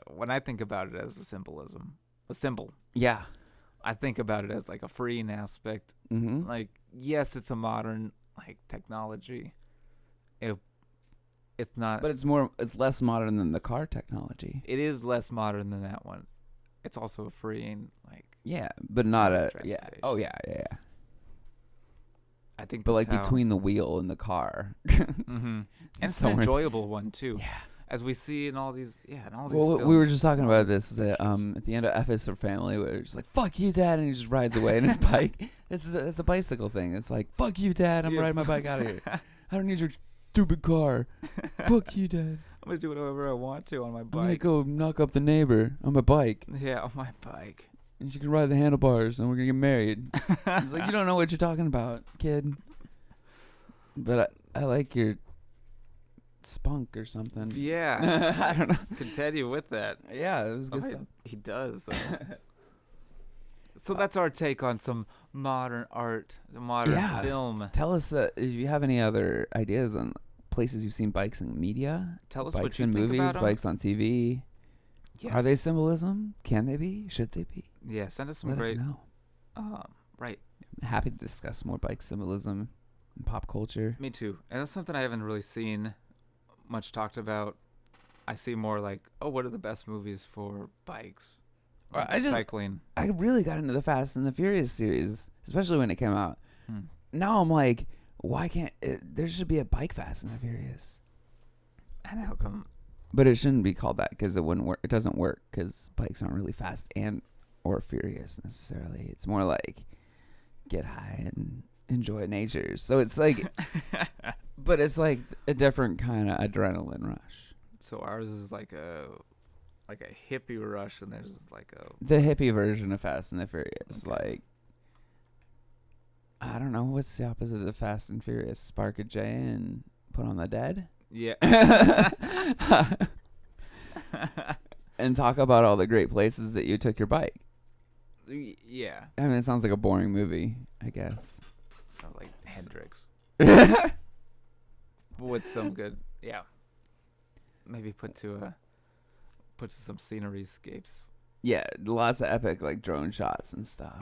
[SPEAKER 1] when I think about it as a symbolism, a symbol.
[SPEAKER 2] Yeah.
[SPEAKER 1] I think about it as like a freeing aspect.
[SPEAKER 2] Mm-hmm.
[SPEAKER 1] Like, yes, it's a modern like technology. It's not.
[SPEAKER 2] But it's less modern than the car technology.
[SPEAKER 1] It is less modern than that one. It's also a freeing like.
[SPEAKER 2] Yeah, but not Oh yeah.
[SPEAKER 1] I think.
[SPEAKER 2] But like between the wheel and the car.
[SPEAKER 1] And it's an enjoyable one too.
[SPEAKER 2] Yeah.
[SPEAKER 1] As we see in all these, films.
[SPEAKER 2] We were just talking about this at the end of F is for Family, where it's like, fuck you, Dad, and he just rides away on his bike. It's a bicycle thing. It's like, fuck you, Dad, I'm riding my bike out of here. I don't need your stupid car. Fuck you, Dad.
[SPEAKER 1] I'm going to do whatever I want to on my bike.
[SPEAKER 2] I'm going to go knock up the neighbor on my bike.
[SPEAKER 1] Yeah, on my bike.
[SPEAKER 2] And you can ride the handlebars, and we're going to get married. He's like, you don't know what you're talking about, kid. But I like your spunk or something.
[SPEAKER 1] Yeah.
[SPEAKER 2] I don't know.
[SPEAKER 1] Continue with that.
[SPEAKER 2] Yeah, it was good stuff.
[SPEAKER 1] He does, though. So that's our take on some modern art, modern film.
[SPEAKER 2] Tell us if you have any other ideas on places you've seen bikes in media.
[SPEAKER 1] Tell us
[SPEAKER 2] bikes
[SPEAKER 1] what you
[SPEAKER 2] in
[SPEAKER 1] think
[SPEAKER 2] movies,
[SPEAKER 1] about 'em.
[SPEAKER 2] bikes on TV.
[SPEAKER 1] Yes.
[SPEAKER 2] Are they symbolism? Can they be? Should they be?
[SPEAKER 1] Yeah, send us some
[SPEAKER 2] Let
[SPEAKER 1] great.
[SPEAKER 2] us know.
[SPEAKER 1] Right.
[SPEAKER 2] Happy to discuss more bike symbolism and pop culture.
[SPEAKER 1] Me too. And that's something I haven't really seen much talked about. I see more like, what are the best movies for bikes? Cycling.
[SPEAKER 2] I really got into the Fast and the Furious series, especially when it came out. Now I'm like, why can't there should be a bike Fast and the Furious?
[SPEAKER 1] And how come?
[SPEAKER 2] But it shouldn't be called that because it wouldn't work. It doesn't work because bikes aren't really fast or furious necessarily. It's more like get high and enjoy nature. So it's like, but it's like a different kind of adrenaline rush.
[SPEAKER 1] So ours is like a hippie rush, and there's like
[SPEAKER 2] the hippie version of Fast and the Furious. Okay. Like, I don't know what's the opposite of Fast and Furious. Spark a J and put on the dead.
[SPEAKER 1] Yeah.
[SPEAKER 2] And talk about all the great places that you took your bike.
[SPEAKER 1] Yeah.
[SPEAKER 2] I mean, it sounds like a boring movie, I guess.
[SPEAKER 1] Sounds like Hendrix. With some good, yeah. Maybe put to some scenery scapes.
[SPEAKER 2] Yeah, lots of epic like drone shots and stuff.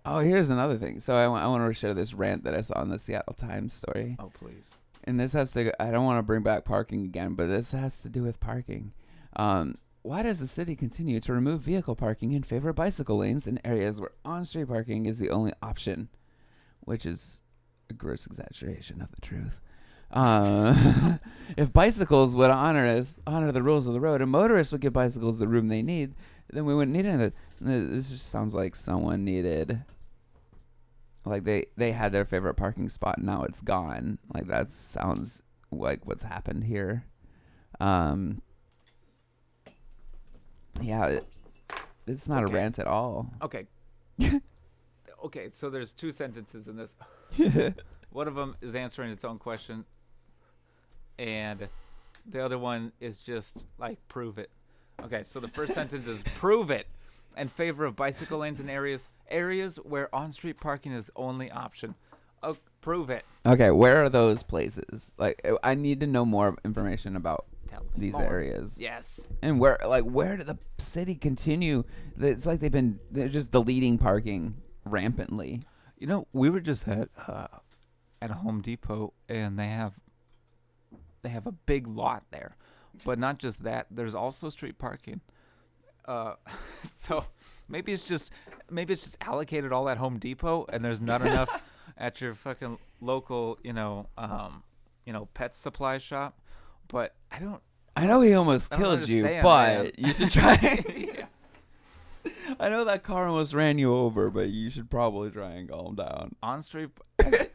[SPEAKER 2] Oh, here's another thing. So I want to share this rant that I saw in the Seattle Times story.
[SPEAKER 1] Oh, please.
[SPEAKER 2] And this has to. I don't want to bring back parking again, but this has to do with parking. Why does the city continue to remove vehicle parking in favor of bicycle lanes in areas where on-street parking is the only option? Which is a gross exaggeration of the truth. If bicycles would honor the rules of the road and motorists would give bicycles the room they need, then we wouldn't need any of that. This just sounds like someone needed, like they had their favorite parking spot and now it's gone. Like that sounds like what's happened here. Yeah, it's not a rant at all.
[SPEAKER 1] Okay. Okay, so there's two sentences in this. One of them is answering its own question, and the other one is just like prove it. Okay, so the first sentence is prove it in favor of bicycle lanes in areas where on-street parking is only option. Oh, prove it.
[SPEAKER 2] Okay, where are those places? Like, I need to know more information about these
[SPEAKER 1] more.
[SPEAKER 2] areas.
[SPEAKER 1] Yes.
[SPEAKER 2] And where did the city continue? It's like they're just deleting parking rampantly.
[SPEAKER 1] You know, we were just at a Home Depot, and they have a big lot there, but not just that. There's also street parking. So maybe it's just allocated all at Home Depot, and there's not enough at your fucking local, pet supply shop. But I know
[SPEAKER 2] he almost killed you, but you should try.
[SPEAKER 1] Yeah.
[SPEAKER 2] I know that car almost ran you over, but you should probably try and calm down.
[SPEAKER 1] On street,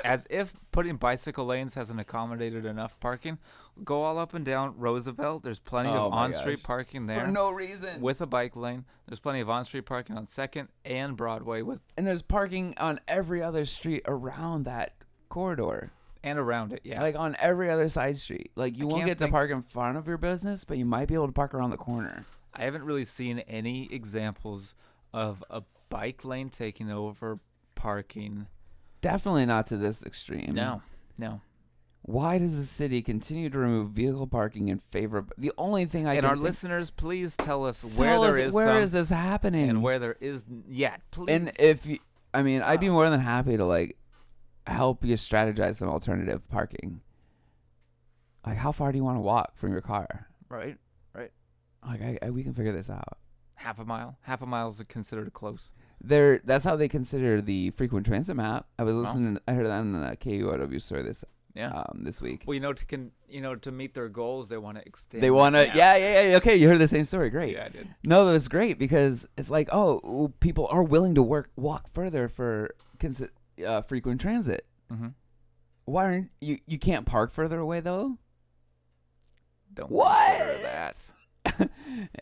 [SPEAKER 1] as if putting bicycle lanes hasn't accommodated enough parking. Go all up and down Roosevelt. There's plenty of on-street parking there.
[SPEAKER 2] For no reason.
[SPEAKER 1] With a bike lane. There's plenty of on-street parking on 2nd and Broadway.
[SPEAKER 2] And there's parking on every other street around that corridor.
[SPEAKER 1] And around it, yeah.
[SPEAKER 2] Like on every other side street. Like you won't get to park in front of your business, but you might be able to park around the corner.
[SPEAKER 1] I haven't really seen any examples of a bike lane taking over parking.
[SPEAKER 2] Definitely not to this extreme.
[SPEAKER 1] No.
[SPEAKER 2] Why does the city continue to remove vehicle parking in favor of... The only thing I can...
[SPEAKER 1] And our listeners, please tell us where
[SPEAKER 2] is this happening?
[SPEAKER 1] And where there is yet, please.
[SPEAKER 2] And if you... I mean, I'd be more than happy to, like, help you strategize some alternative parking. Like, how far do you want to walk from your car?
[SPEAKER 1] Right.
[SPEAKER 2] Like, we can figure this out.
[SPEAKER 1] Half a mile is considered close.
[SPEAKER 2] That's how they consider the frequent transit map. I was listening. I heard that on the KUOW story this week.
[SPEAKER 1] Well, to meet their goals, they want to extend.
[SPEAKER 2] They want to. Yeah. Okay, you heard the same story. Great.
[SPEAKER 1] Yeah, I did.
[SPEAKER 2] No, that was great because it's like, people are willing to walk further for frequent transit.
[SPEAKER 1] Mm-hmm.
[SPEAKER 2] Why aren't you? You can't park further away though.
[SPEAKER 1] Don't consider that.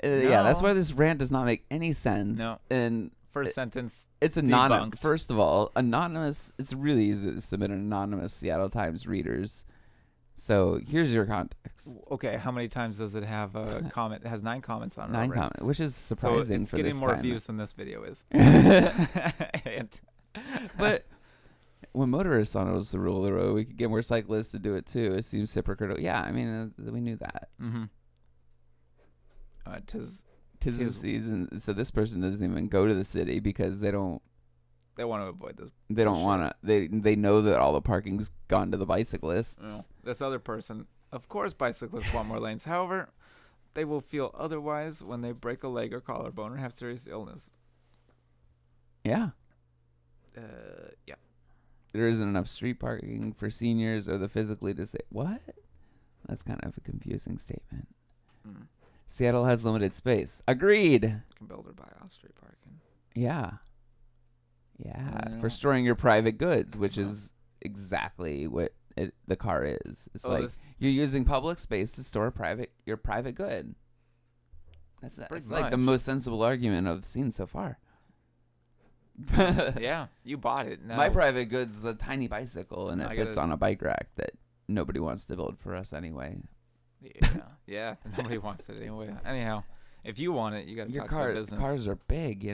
[SPEAKER 2] Yeah, that's why this rant does not make any sense.
[SPEAKER 1] No.
[SPEAKER 2] And
[SPEAKER 1] first sentence.
[SPEAKER 2] It's anonymous. First of all, anonymous. It's really easy to submit anonymous Seattle Times readers. So here's your context.
[SPEAKER 1] Okay, how many times does it have a comment? It has 9 comments on it.
[SPEAKER 2] 9 comments, which is surprising for this.
[SPEAKER 1] It's getting more views than this video is.
[SPEAKER 2] But when motorists on it was the rule of the road, we could get more cyclists to do it too. It seems hypocritical. Yeah, I mean, we knew that.
[SPEAKER 1] Mm-hmm.
[SPEAKER 2] Tis the season, so this person doesn't even go to the city because they want
[SPEAKER 1] to avoid this.
[SPEAKER 2] They don't want to. They know that all the parking's gone to the bicyclists.
[SPEAKER 1] No. This other person, of course, bicyclists want more lanes. However, they will feel otherwise when they break a leg or collarbone or have serious illness.
[SPEAKER 2] Yeah.
[SPEAKER 1] Yeah.
[SPEAKER 2] There isn't enough street parking for seniors or the physically disabled. What? That's kind of a confusing statement.
[SPEAKER 1] Mm.
[SPEAKER 2] Seattle has limited space. Agreed.
[SPEAKER 1] You can build or buy off-street parking.
[SPEAKER 2] Yeah. For storing your private goods, which is exactly what the car is. It's like you're using public space to store your private good. That's like the most sensible argument I've seen so far.
[SPEAKER 1] Yeah, you bought it. No.
[SPEAKER 2] My private goods is a tiny bicycle, and it fits on a bike rack that nobody wants to build for us anyway.
[SPEAKER 1] Yeah. Nobody wants it anyway. Anyhow, if you want it, you got to talk to the business.
[SPEAKER 2] Cars are big,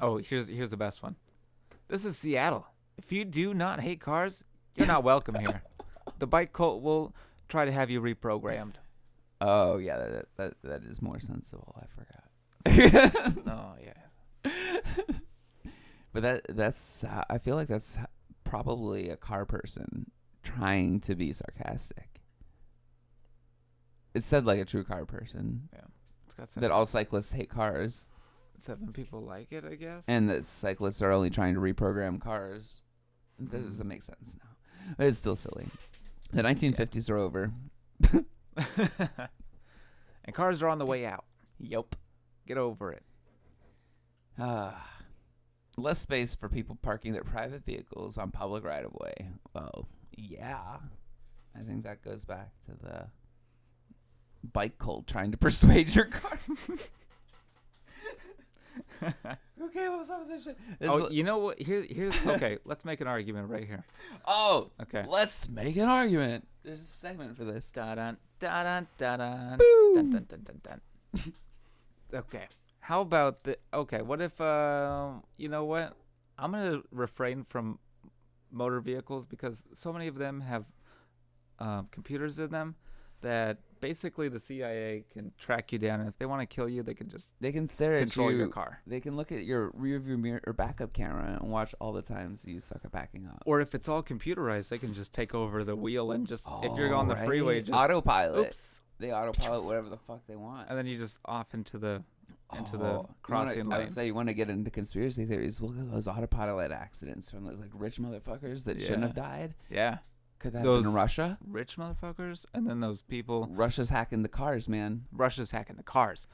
[SPEAKER 1] Oh, here's the best one. This is Seattle. If you do not hate cars, you're not welcome here. The bike cult will try to have you reprogrammed.
[SPEAKER 2] Oh yeah, that is more sensible. I forgot.
[SPEAKER 1] Oh yeah.
[SPEAKER 2] But that's I feel like that's probably a car person trying to be sarcastic. It's said like a true car person.
[SPEAKER 1] Yeah. It's got
[SPEAKER 2] that all cyclists hate cars.
[SPEAKER 1] 7 people like it, I guess.
[SPEAKER 2] And that cyclists are only trying to reprogram cars. That doesn't make sense now. But it's still silly. The 1950s are over.
[SPEAKER 1] And cars are on the way out.
[SPEAKER 2] Yup.
[SPEAKER 1] Get over it.
[SPEAKER 2] Less space for people parking their private vehicles on public right-of-way. Well, yeah. I think that goes back to the bike cult trying to persuade your car. Okay, what's up with this shit?
[SPEAKER 1] You know what? Here's okay. Let's make an argument right here.
[SPEAKER 2] Oh,
[SPEAKER 1] okay.
[SPEAKER 2] Let's make an argument. There's a segment for this.
[SPEAKER 1] Da dun da dun da dun.
[SPEAKER 2] Boom.
[SPEAKER 1] Dun dun dun dun dun. Okay. How about the? Okay. What if you know what? I'm gonna refrain from motor vehicles because so many of them have computers in them that basically the CIA can track you down, and if they want to kill you, they can
[SPEAKER 2] stare at
[SPEAKER 1] control
[SPEAKER 2] you.
[SPEAKER 1] your car.
[SPEAKER 2] They can look at your rear view mirror or backup camera and watch all the times you suck at backing up.
[SPEAKER 1] Or if it's all computerized, they can just take over the wheel and just if you're on the freeway, just
[SPEAKER 2] autopilot.
[SPEAKER 1] Oops.
[SPEAKER 2] They autopilot whatever the fuck they want,
[SPEAKER 1] and then you just off into the crossing lane.
[SPEAKER 2] I would say you want to get into conspiracy theories. Look at those autopilot accidents from those like rich motherfuckers that shouldn't have died.
[SPEAKER 1] Yeah.
[SPEAKER 2] Could that have been Russia?
[SPEAKER 1] Rich motherfuckers, and then those people.
[SPEAKER 2] Russia's hacking the cars, man.
[SPEAKER 1] Russia's hacking the cars.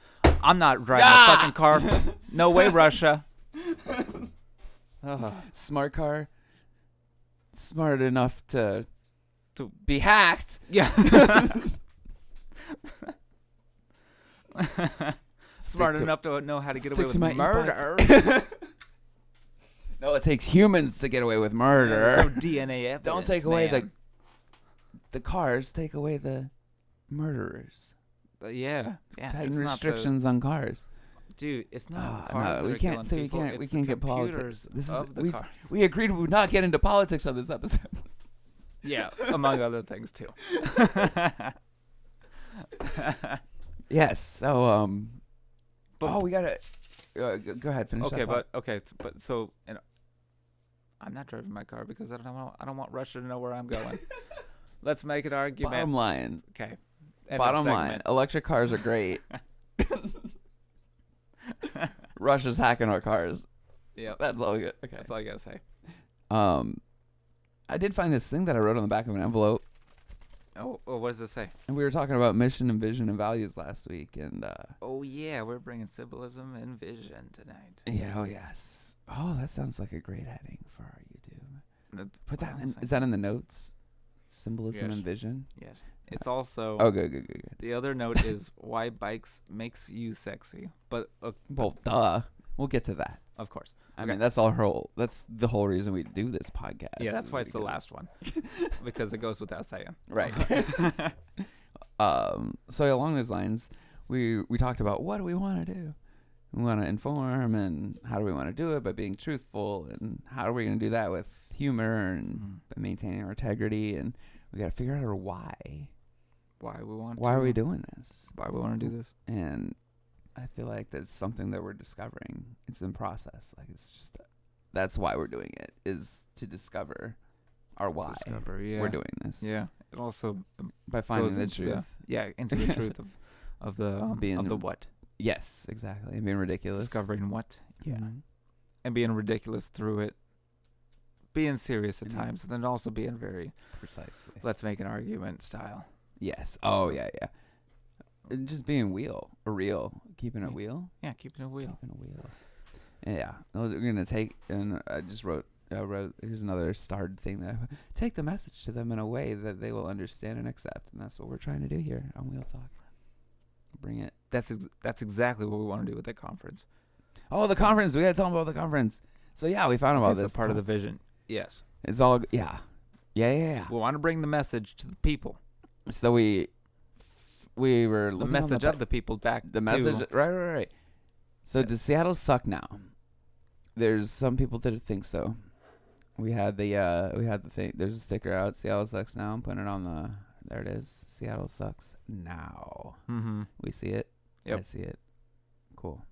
[SPEAKER 1] I'm not driving a fucking car. No way, Russia.
[SPEAKER 2] Smart car. Smart enough to be hacked.
[SPEAKER 1] Yeah. Smart enough to know how to get away with murder.
[SPEAKER 2] No, it takes humans to get away with murder.
[SPEAKER 1] No DNA evidence.
[SPEAKER 2] Don't take away the cars. Take away the murderers.
[SPEAKER 1] Yeah.
[SPEAKER 2] Tighten restrictions on cars.
[SPEAKER 1] Dude, it's not cars.
[SPEAKER 2] No, we can't say we can't get politics.
[SPEAKER 1] This is
[SPEAKER 2] we agreed we would not get into politics on this episode.
[SPEAKER 1] Yeah, among other things too.
[SPEAKER 2] Yes. So we gotta go ahead. Finish.
[SPEAKER 1] Okay, but so I'm not driving my car because I don't want Russia to know where I'm going. Let's make an argument.
[SPEAKER 2] Bottom line.
[SPEAKER 1] Okay.
[SPEAKER 2] Bottom line. Electric cars are great. Russia's hacking our cars.
[SPEAKER 1] Yeah.
[SPEAKER 2] That's all good. Okay.
[SPEAKER 1] That's all I gotta say.
[SPEAKER 2] I did find this thing that I wrote on the back of an envelope.
[SPEAKER 1] Oh, what does it say?
[SPEAKER 2] And we were talking about mission and vision and values last week, and
[SPEAKER 1] oh yeah, we're bringing symbolism and vision tonight.
[SPEAKER 2] Yeah. Oh yes. Oh, that sounds like a great heading for our YouTube. Put that in. Is that in the notes? Symbolism and vision.
[SPEAKER 1] Yes. It's also.
[SPEAKER 2] Oh, good.
[SPEAKER 1] The other note is why bikes makes you sexy, but
[SPEAKER 2] well, duh. We'll get to that.
[SPEAKER 1] Of course.
[SPEAKER 2] I mean, that's the whole reason we do this podcast.
[SPEAKER 1] Yeah, that's why it's the last one. Because it goes without saying.
[SPEAKER 2] Right. So along those lines, we talked about what do we want to do? We want to inform, and how do we want to do it by being truthful, and how are we going to do that with humor and maintaining our integrity, and we got to figure out our why. Why are we doing this?
[SPEAKER 1] Why we want to do this?
[SPEAKER 2] And I feel like that's something that we're discovering. It's in process. Like it's just that's why we're doing it, is to discover our why we're doing this.
[SPEAKER 1] Yeah. It also
[SPEAKER 2] by finding the truth.
[SPEAKER 1] Into the truth of the what.
[SPEAKER 2] Yes, exactly. And being ridiculous.
[SPEAKER 1] Discovering what. Yeah.
[SPEAKER 2] Mm-hmm.
[SPEAKER 1] And being ridiculous through it. Being serious at times, and then also being very
[SPEAKER 2] precisely.
[SPEAKER 1] Let's make an argument style.
[SPEAKER 2] Yes. Oh yeah. And just being real. Keeping it real.
[SPEAKER 1] Yeah, keeping it real.
[SPEAKER 2] Yeah. We're gonna take, and I just wrote. Here's another starred thing that take the message to them in a way that they will understand and accept, and that's what we're trying to do here on Wheeltalk. Bring it.
[SPEAKER 1] That's exactly what we want to do with the conference.
[SPEAKER 2] Oh, the conference! We gotta tell them about the conference. So yeah, we found about this.
[SPEAKER 1] It's a part of the vision. Yes.
[SPEAKER 2] It's all. Yeah. Yeah.
[SPEAKER 1] We want to bring the message to the people.
[SPEAKER 2] So we were
[SPEAKER 1] The
[SPEAKER 2] looking
[SPEAKER 1] message
[SPEAKER 2] on
[SPEAKER 1] of the people back
[SPEAKER 2] the message.
[SPEAKER 1] to,
[SPEAKER 2] Right. So does Seattle suck now? There's some people that think so. We had the thing. There's a sticker out. Seattle sucks now. I'm putting it on the. There it is. Seattle sucks now.
[SPEAKER 1] Mm-hmm.
[SPEAKER 2] We see it.
[SPEAKER 1] Yep.
[SPEAKER 2] I see it. Cool.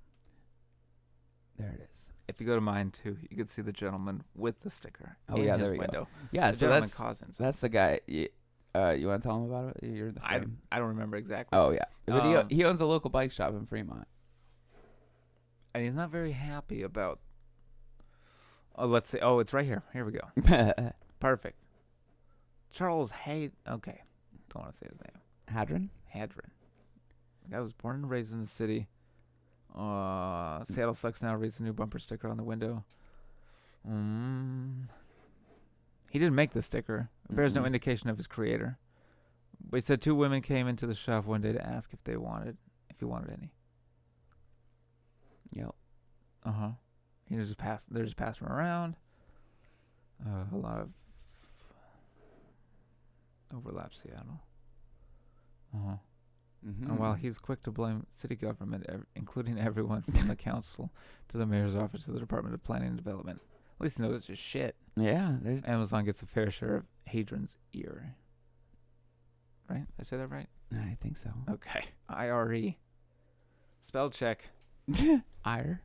[SPEAKER 2] There it is.
[SPEAKER 1] If you go to mine too, you can see the gentleman with the sticker.
[SPEAKER 2] Oh
[SPEAKER 1] in
[SPEAKER 2] yeah,
[SPEAKER 1] his
[SPEAKER 2] there we
[SPEAKER 1] window.
[SPEAKER 2] go. Yeah,
[SPEAKER 1] The
[SPEAKER 2] so
[SPEAKER 1] gentleman Cousins.
[SPEAKER 2] that's the guy. You want to tell him about it? You're the frame.
[SPEAKER 1] I don't remember exactly.
[SPEAKER 2] Oh yeah, but he owns a local bike shop in Fremont.
[SPEAKER 1] And he's not very happy about. Oh, let's see. Oh, it's right here. Here we go. Perfect. Charles Hay. Okay, don't want to say his name.
[SPEAKER 2] Hadron.
[SPEAKER 1] The guy was born and raised in the city. Seattle sucks now. Reads the new bumper sticker on the window. He didn't make the sticker. It bears no indication of his creator. But he said 2 women came into the shop one day to ask if he wanted any.
[SPEAKER 2] Yep.
[SPEAKER 1] They're just passing around. A lot of overlap Seattle. And while he's quick to blame city government, including everyone from the council to the mayor's office to the Department of Planning and Development, at least he knows it's just shit.
[SPEAKER 2] Yeah.
[SPEAKER 1] Amazon gets a fair share of Hadron's ear. Right? I say that right?
[SPEAKER 2] I think so.
[SPEAKER 1] Okay. IRE. Spell check.
[SPEAKER 2] Ire.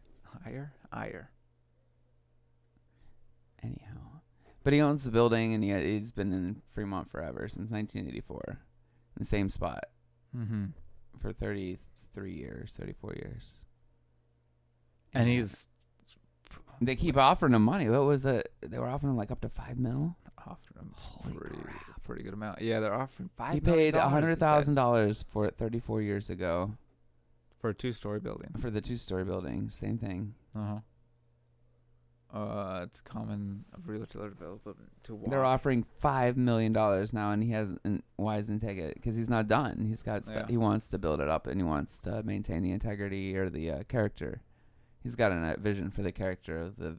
[SPEAKER 1] Anyhow.
[SPEAKER 2] But he owns the building, and he's been in Fremont forever, since 1984. In the same spot. For 34 years.
[SPEAKER 1] And he's...
[SPEAKER 2] They keep offering him money. What was the... They were offering him like up to $5 million?
[SPEAKER 1] Offering him
[SPEAKER 2] Holy crap.
[SPEAKER 1] pretty good amount. Yeah, they're offering $5
[SPEAKER 2] He
[SPEAKER 1] million.
[SPEAKER 2] paid $100,000 for it 34 years ago.
[SPEAKER 1] For a 2-story building.
[SPEAKER 2] For the 2-story building. Same thing.
[SPEAKER 1] It's common of realtor development to walk.
[SPEAKER 2] They're offering $5 million now, and he hasn't. Why doesn't he take it? Because he's not done. He's got. He wants to build it up, and he wants to maintain the integrity or the character. He's got a vision for the character of the.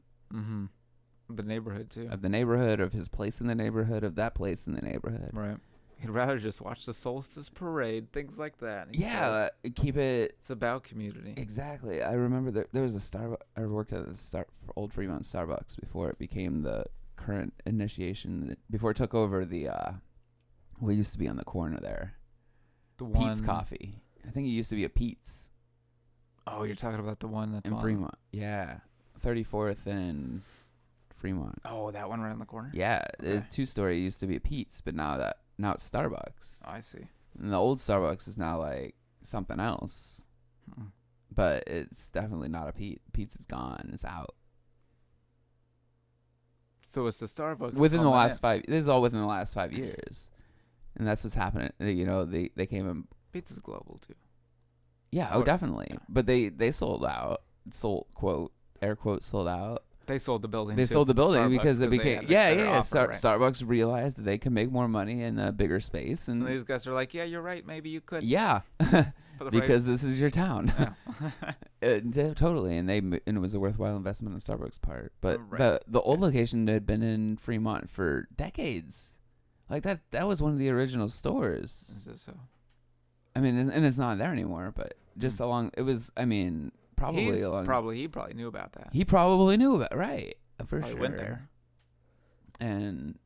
[SPEAKER 1] The neighborhood too.
[SPEAKER 2] Of the neighborhood, of his place in the neighborhood, of that place in the neighborhood.
[SPEAKER 1] Right. He'd rather just watch the solstice parade, things like that.
[SPEAKER 2] Yeah, keep it.
[SPEAKER 1] It's about community.
[SPEAKER 2] Exactly. I remember there was a Starbucks. I worked at the old Fremont Starbucks before it became the current initiation. Before it took over the what used to be on the corner there.
[SPEAKER 1] The one
[SPEAKER 2] Pete's Coffee. I think it used to be a Pete's.
[SPEAKER 1] Oh, you're talking about the one that's
[SPEAKER 2] in Fremont. Yeah, 34th and Fremont.
[SPEAKER 1] Oh, that one right on the corner.
[SPEAKER 2] Yeah,
[SPEAKER 1] okay.
[SPEAKER 2] The 2-story used to be a Pete's, but now it's Starbucks.
[SPEAKER 1] Oh, I see.
[SPEAKER 2] And the old Starbucks is now like something else. But it's definitely not a Pete. Pete's is gone. It's out.
[SPEAKER 1] So it's the Starbucks
[SPEAKER 2] within the last 5. This is all within the last 5 years, and that's what's happening. You know, they came in.
[SPEAKER 1] Pete's is global too.
[SPEAKER 2] Yeah. Oh, definitely. Yeah. But they sold out. Air quote sold out.
[SPEAKER 1] They sold the building.
[SPEAKER 2] They sold the building because it became
[SPEAKER 1] right?
[SPEAKER 2] Starbucks realized that they can make more money in a bigger space, and
[SPEAKER 1] these guys are like, yeah, you're right. Maybe you could.
[SPEAKER 2] Yeah, because this is your town. Yeah. Totally, and it was a worthwhile investment on Starbucks' part. But the old location had been in Fremont for decades. Like that was one of the original stores.
[SPEAKER 1] Is this so?
[SPEAKER 2] I mean, and it's not there anymore. But just along, it was. I mean. He
[SPEAKER 1] probably knew about that.
[SPEAKER 2] He probably knew about right for
[SPEAKER 1] probably
[SPEAKER 2] sure.
[SPEAKER 1] Went there,
[SPEAKER 2] and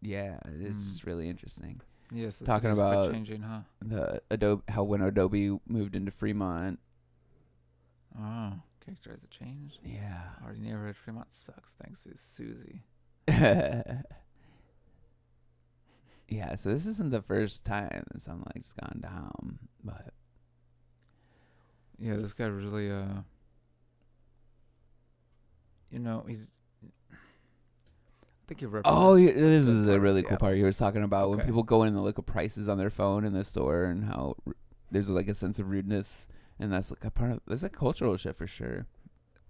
[SPEAKER 2] yeah, it's just really interesting.
[SPEAKER 1] Yes,
[SPEAKER 2] talking about
[SPEAKER 1] changing, huh?
[SPEAKER 2] The Adobe, how when Adobe moved into Fremont.
[SPEAKER 1] Oh, characterize the change.
[SPEAKER 2] Yeah,
[SPEAKER 1] already neighborhood Fremont sucks. Thanks to Susie.
[SPEAKER 2] Yeah, so this isn't the first time that something like's gone down, but.
[SPEAKER 1] Yeah, this guy really, he's. I think he represents.
[SPEAKER 2] Oh, this was a really cool part. You were talking about when people go in and look at prices on their phone in the store, and how there's like a sense of rudeness, and that's like a part of. That's a cultural shift for sure.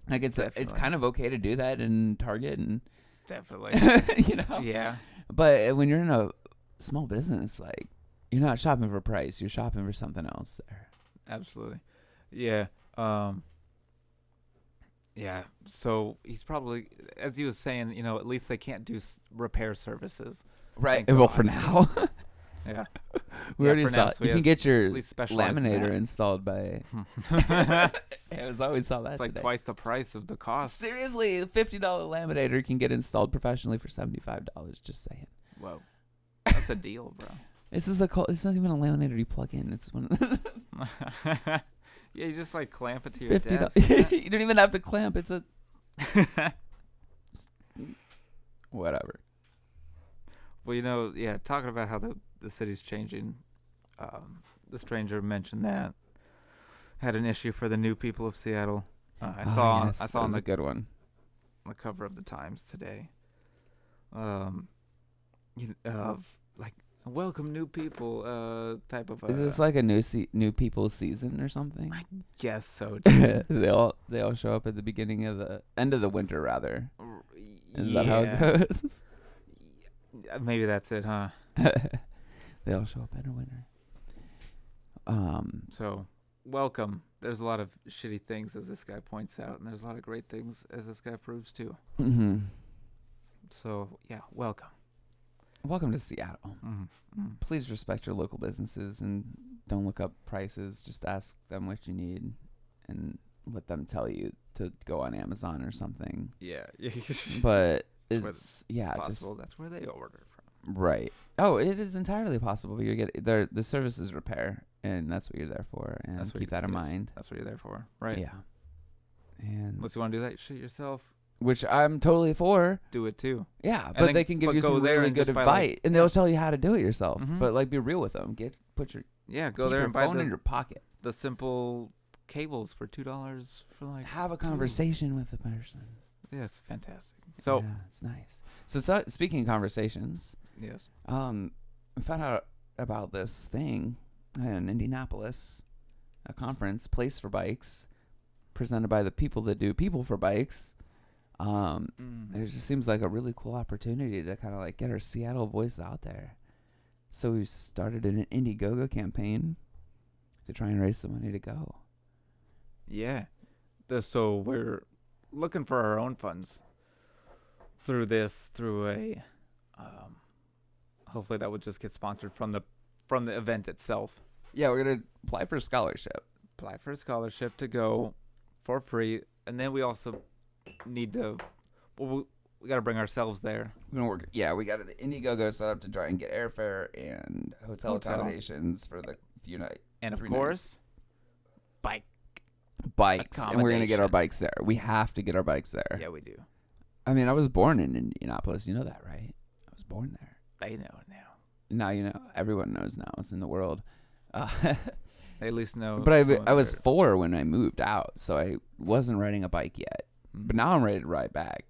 [SPEAKER 2] Like it's kind of okay to do that in Target and.
[SPEAKER 1] Definitely.
[SPEAKER 2] Yeah. But when you're in a small business, like you're not shopping for price, you're shopping for something else there.
[SPEAKER 1] Absolutely. Yeah. Yeah. So he's probably, as he was saying, at least they can't do repair services.
[SPEAKER 2] Right.
[SPEAKER 1] Thank
[SPEAKER 2] Well,
[SPEAKER 1] God.
[SPEAKER 2] for now.
[SPEAKER 1] Yeah.
[SPEAKER 2] We
[SPEAKER 1] Yeah,
[SPEAKER 2] already
[SPEAKER 1] for now,
[SPEAKER 2] saw.
[SPEAKER 1] so
[SPEAKER 2] You
[SPEAKER 1] he
[SPEAKER 2] can
[SPEAKER 1] has
[SPEAKER 2] get your
[SPEAKER 1] at least specialized in
[SPEAKER 2] laminator
[SPEAKER 1] that.
[SPEAKER 2] installed by. I always saw that.
[SPEAKER 1] It's like
[SPEAKER 2] today.
[SPEAKER 1] twice the price of the cost.
[SPEAKER 2] Seriously, a $50 laminator can get installed professionally for $75. Just saying.
[SPEAKER 1] Whoa. That's a deal, bro.
[SPEAKER 2] This is it's not even a laminator you plug in. It's one.
[SPEAKER 1] Yeah, you just like clamp it to your desk.
[SPEAKER 2] You don't even have to clamp. It's a whatever.
[SPEAKER 1] Well, talking about how the city's changing. The stranger mentioned that had an issue for the new people of Seattle. I saw on the
[SPEAKER 2] good one.
[SPEAKER 1] On the cover of the Times today. Like welcome new people. Type of.
[SPEAKER 2] Is this like a new people season or something?
[SPEAKER 1] I guess so. Too.
[SPEAKER 2] they all show up at the beginning of the end of the winter, rather. Is that how it goes?
[SPEAKER 1] Maybe that's it, huh?
[SPEAKER 2] They all show up in the winter.
[SPEAKER 1] So, welcome. There's a lot of shitty things, as this guy points out, and there's a lot of great things, as this guy proves, too.
[SPEAKER 2] Mm-hmm.
[SPEAKER 1] So, yeah, welcome.
[SPEAKER 2] Welcome to Seattle.
[SPEAKER 1] Mm-hmm. Mm-hmm.
[SPEAKER 2] Please respect your local businesses and don't look up prices. Just ask them what you need and let them tell you to go on Amazon or something.
[SPEAKER 1] Yeah.
[SPEAKER 2] But
[SPEAKER 1] it's possible that's where they order from.
[SPEAKER 2] Right. Oh, it is entirely possible. You're getting the service is repair, and that's what you're there for. And keep that in mind.
[SPEAKER 1] That's what you're there for, right?
[SPEAKER 2] Yeah. And
[SPEAKER 1] unless you want to do that shit yourself,
[SPEAKER 2] which I'm totally for.
[SPEAKER 1] do it too.
[SPEAKER 2] Yeah, but they can give you some really good advice, and they'll tell you how to do it yourself.
[SPEAKER 1] Mm-hmm.
[SPEAKER 2] But like, be real with them.
[SPEAKER 1] Go there and buy
[SPEAKER 2] phone in your pocket.
[SPEAKER 1] The simple cables for $2 for like.
[SPEAKER 2] Have a conversation with the person.
[SPEAKER 1] Yeah, it's fantastic. So
[SPEAKER 2] yeah, it's nice. So speaking of conversations,
[SPEAKER 1] yes,
[SPEAKER 2] I found out about this thing in Indianapolis, a conference, PeopleforBikes, presented by the people that do PeopleforBikes. It just seems like a really cool opportunity to kind of like get our Seattle voice out there. So we started an Indiegogo campaign to try and raise some money to go.
[SPEAKER 1] Yeah. So we're looking for our own funds through a hopefully that would just get sponsored from the event itself.
[SPEAKER 2] Yeah, we're gonna apply for a scholarship.
[SPEAKER 1] Apply for a scholarship to go for free, and then we also need to. Well, we got to bring ourselves there.
[SPEAKER 2] We're gonna work. Yeah, we got the Indiegogo set up to try and get airfare and hotel accommodations for the few nights.
[SPEAKER 1] And of course,
[SPEAKER 2] bikes, and we're gonna get our bikes there. We have to get our bikes there.
[SPEAKER 1] Yeah, we do.
[SPEAKER 2] I mean, I was born in Indianapolis. You know that, right? I was born there.
[SPEAKER 1] They know it now.
[SPEAKER 2] Now you know. Everyone knows now. It's in the world.
[SPEAKER 1] They at least know.
[SPEAKER 2] But I was 4 when I moved out, so I wasn't riding a bike yet.
[SPEAKER 1] Mm-hmm.
[SPEAKER 2] But now I'm ready to ride back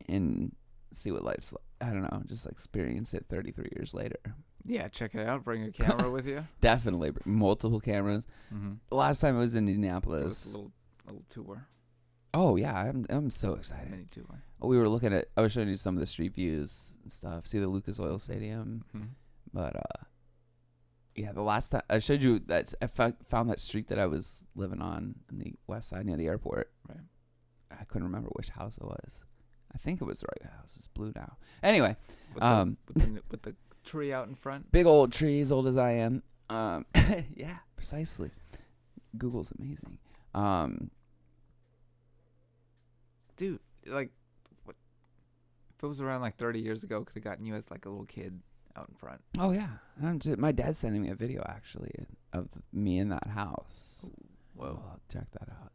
[SPEAKER 2] and see what life's like. I don't know, just experience it 33 years later.
[SPEAKER 1] Yeah, check it out. Bring a camera with you.
[SPEAKER 2] Definitely. Multiple cameras.
[SPEAKER 1] Mm-hmm.
[SPEAKER 2] Last time I was in Indianapolis.
[SPEAKER 1] A little tour.
[SPEAKER 2] Oh, yeah. I'm so excited.
[SPEAKER 1] Mini tour.
[SPEAKER 2] We were looking at, I was showing you some of the street views and stuff. See the Lucas Oil Stadium.
[SPEAKER 1] Mm-hmm.
[SPEAKER 2] But, yeah, the last time I showed you that, I found that street that I was living on the west side near the airport.
[SPEAKER 1] Right.
[SPEAKER 2] I couldn't remember which house it was. I think it was the right house. It's blue now. Anyway,
[SPEAKER 1] with the tree out in front.
[SPEAKER 2] Big old trees, old as I am. Yeah, precisely. Google's amazing.
[SPEAKER 1] Dude, like, what? If it was around like 30 years ago, could have gotten you as like a little kid out in front.
[SPEAKER 2] Oh yeah, my dad's sending me a video actually of me in that house.
[SPEAKER 1] Whoa,
[SPEAKER 2] I'll check that out.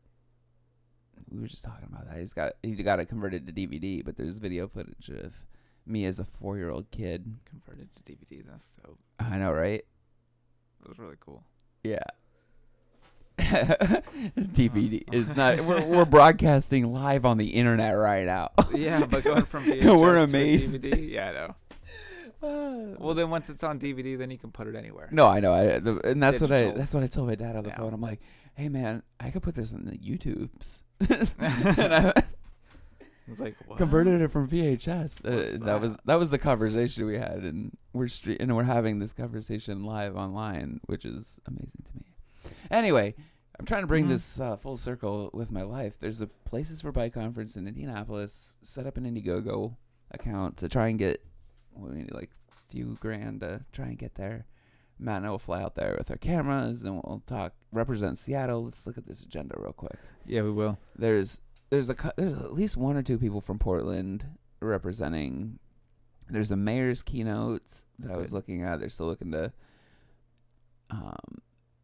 [SPEAKER 2] We were just talking about that. He got it converted to DVD, but there's video footage of me as a 4-year-old kid.
[SPEAKER 1] Converted to DVD. That's dope.
[SPEAKER 2] I know, right?
[SPEAKER 1] That was really cool.
[SPEAKER 2] Yeah. It's DVD. It's not. We're broadcasting live on the internet right now.
[SPEAKER 1] Yeah, but going from VHS
[SPEAKER 2] we're
[SPEAKER 1] to
[SPEAKER 2] amazed.
[SPEAKER 1] DVD. Yeah, I know. Well, then once it's on DVD, then you can put it anywhere.
[SPEAKER 2] No, I know. And that's
[SPEAKER 1] Digital.
[SPEAKER 2] what I told my dad on the phone. I'm like, hey man, I could put this on the YouTubes. And I
[SPEAKER 1] was like, what?
[SPEAKER 2] Converted it from VHS. That was the conversation we had, and we're having this conversation live online, which is amazing to me. Anyway, I'm trying to bring this full circle with my life. There's a Places for Bike conference in Indianapolis. Set up an Indiegogo account to try and get we need like a few grand to try and get there. Matt and I will fly out there with our cameras and we'll represent Seattle. Let's look at this agenda real quick.
[SPEAKER 1] Yeah, we will.
[SPEAKER 2] There's at least one or two people from Portland representing. There's a mayor's keynote that I was looking at. They're still looking to.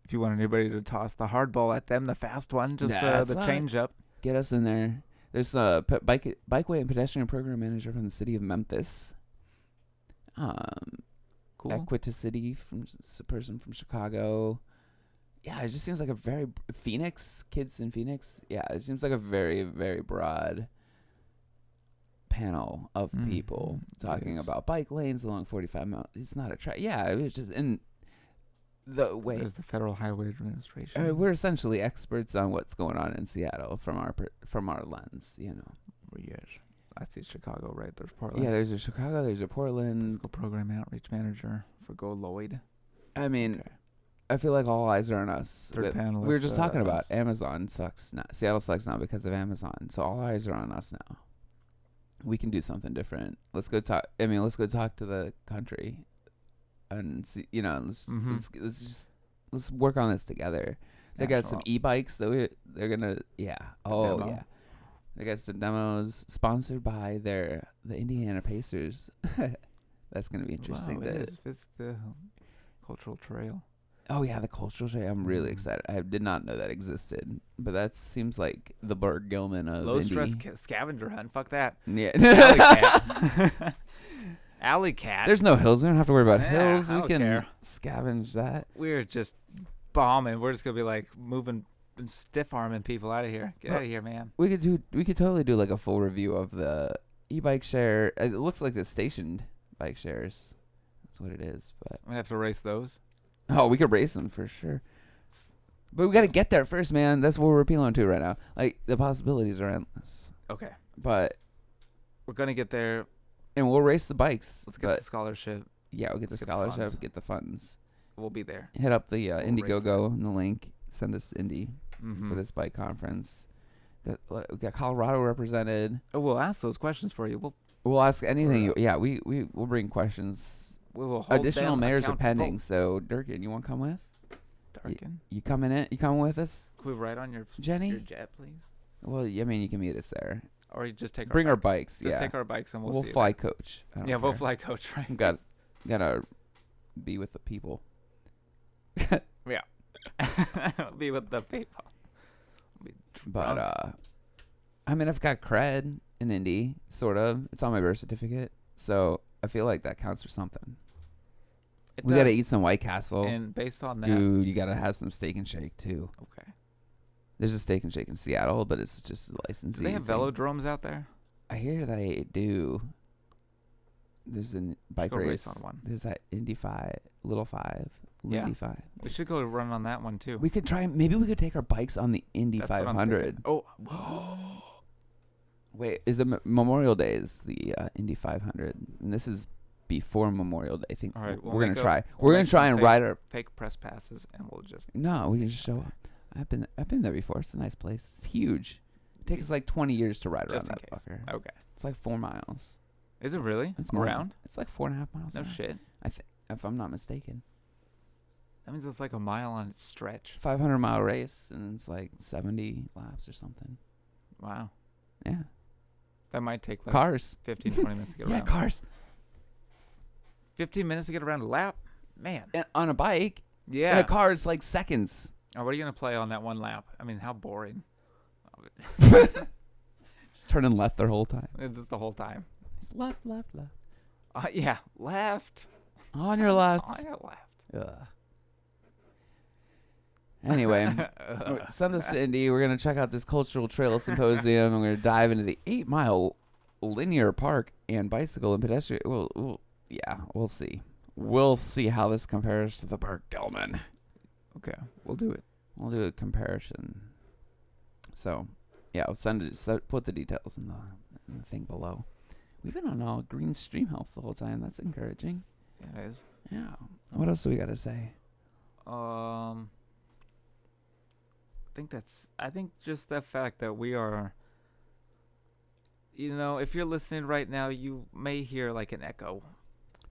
[SPEAKER 1] If you want anybody to toss the hard ball at them, the fast one, just the change up.
[SPEAKER 2] Get us in there. There's a bikeway and pedestrian program manager from the city of Memphis.
[SPEAKER 1] Cool.
[SPEAKER 2] Equiticity from a person from Chicago. Yeah, it just seems like a very Phoenix kids in Phoenix. Yeah, it seems like a very, very broad panel of people talking about bike lanes along 45 miles. It's not a track. Yeah, it was just in the way.
[SPEAKER 1] There's the Federal Highway Administration.
[SPEAKER 2] We're essentially experts on what's going on in Seattle from our lens, you know.
[SPEAKER 1] Yes. I see Chicago, right? There's Portland.
[SPEAKER 2] Yeah, there's a Chicago, there's a Portland.
[SPEAKER 1] Physical Program Outreach Manager for Go Lloyd.
[SPEAKER 2] I mean, I feel like all eyes are on us.
[SPEAKER 1] Third panelist.
[SPEAKER 2] We were just talking about Amazon sucks now. Seattle sucks now because of Amazon. So all eyes are on us now. We can do something different. Let's go talk. I mean, let's go talk to the country, and see. You know, let's work on this together. They got some e-bikes that they're gonna. Yeah. Oh yeah. They got some demos sponsored by the Indiana Pacers. That's gonna be interesting.
[SPEAKER 1] Wow, it's the cultural trail.
[SPEAKER 2] Oh yeah, the cultural trail. I'm really excited. I did not know that existed, but that seems like the Burt Gilman of
[SPEAKER 1] low stress scavenger hunt. Fuck that.
[SPEAKER 2] Yeah.
[SPEAKER 1] AlleyCat. AlleyCat.
[SPEAKER 2] There's no hills. We don't have to worry about hills. We can scavenge that.
[SPEAKER 1] We're just bombing. We're just gonna be like moving and stiff arming people out of here. Get out of here, man.
[SPEAKER 2] We could totally do like a full review of the e-bike share. It looks like the stationed bike shares. That's what it is. But
[SPEAKER 1] we have to race those.
[SPEAKER 2] Oh, we could race them for sure. But we got to get there first, man. That's what we're appealing to right now. Like, the possibilities are endless.
[SPEAKER 1] Okay.
[SPEAKER 2] But
[SPEAKER 1] we're going to get there.
[SPEAKER 2] And we'll race the bikes.
[SPEAKER 1] Let's get the scholarship.
[SPEAKER 2] Yeah, we'll get the scholarship, get the funds.
[SPEAKER 1] We'll be there.
[SPEAKER 2] Hit up the Indiegogo and the link. Send us Indy for this bike conference. We got Colorado represented.
[SPEAKER 1] Oh, we'll ask those questions for you.
[SPEAKER 2] We'll ask anything. We'll bring questions.
[SPEAKER 1] We will hold
[SPEAKER 2] additional mayors are pending, so Durkin, you want to come with?
[SPEAKER 1] Durkin,
[SPEAKER 2] you coming in? You coming with us?
[SPEAKER 1] Can we ride on your
[SPEAKER 2] Jenny?
[SPEAKER 1] jet, please?
[SPEAKER 2] Well, I mean, you can meet us there,
[SPEAKER 1] or you just
[SPEAKER 2] bring our bikes.
[SPEAKER 1] Just take our bikes and we'll see
[SPEAKER 2] fly coach.
[SPEAKER 1] We'll fly coach. Right?
[SPEAKER 2] Gotta be with the people.
[SPEAKER 1] Yeah, be with the people.
[SPEAKER 2] But I mean, I've got cred in Indy, sort of. It's on my birth certificate, so I feel like that counts for something. We got to eat some White Castle.
[SPEAKER 1] And based on that...
[SPEAKER 2] Dude, you got to have some Steak and Shake, too.
[SPEAKER 1] Okay.
[SPEAKER 2] There's a Steak and Shake in Seattle, but it's just a licensee.
[SPEAKER 1] Do they have velodromes out there?
[SPEAKER 2] I hear they do. There's a bike race.
[SPEAKER 1] On one.
[SPEAKER 2] There's that Indy 5, Little 5, Indy 5.
[SPEAKER 1] We should go run on that one, too.
[SPEAKER 2] We could try... Maybe we could take our bikes on the Indy 500.
[SPEAKER 1] Oh.
[SPEAKER 2] Wait, is it Memorial Day is the Indy 500, and this is before Memorial Day. I think we're gonna try. We're gonna try and ride our
[SPEAKER 1] fake press passes, and we'll just.
[SPEAKER 2] No, we can just show up. I've been there before. It's a nice place. It's huge. It takes like 20 years to ride around that fucker.
[SPEAKER 1] Okay.
[SPEAKER 2] It's like 4 miles.
[SPEAKER 1] Is it really?
[SPEAKER 2] It's
[SPEAKER 1] around.
[SPEAKER 2] It's like 4.5 miles.
[SPEAKER 1] No shit.
[SPEAKER 2] I think, if I'm not mistaken.
[SPEAKER 1] That means it's like a mile on its stretch.
[SPEAKER 2] 500-mile race, and it's like 70 laps or something.
[SPEAKER 1] Wow.
[SPEAKER 2] Yeah.
[SPEAKER 1] That might take like
[SPEAKER 2] cars.
[SPEAKER 1] 15, 20 minutes to get around.
[SPEAKER 2] Yeah, cars.
[SPEAKER 1] 15 minutes to get around a lap? Man.
[SPEAKER 2] And on a bike.
[SPEAKER 1] Yeah.
[SPEAKER 2] In a car, it's like seconds.
[SPEAKER 1] Oh, what are you going to play on that one lap? I mean, how boring.
[SPEAKER 2] Just turning left the whole time.
[SPEAKER 1] It's the whole time.
[SPEAKER 2] It's left.
[SPEAKER 1] Yeah, left.
[SPEAKER 2] On your left.
[SPEAKER 1] On your left.
[SPEAKER 2] Ugh. Anyway, send us to Indy. We're going to check out this cultural trail symposium. I'm going to dive into the 8-mile linear park and bicycle and pedestrian. We'll see. We'll see how this compares to the Burt Gilman.
[SPEAKER 1] Okay, we'll do it.
[SPEAKER 2] We'll do a comparison. So, yeah, I'll send it. Put the details in the thing below. We've been on all green stream health the whole time. That's encouraging.
[SPEAKER 1] Yeah, it is.
[SPEAKER 2] Yeah. What else do we got to say?
[SPEAKER 1] I think just the fact that we are, if you're listening right now, you may hear like an echo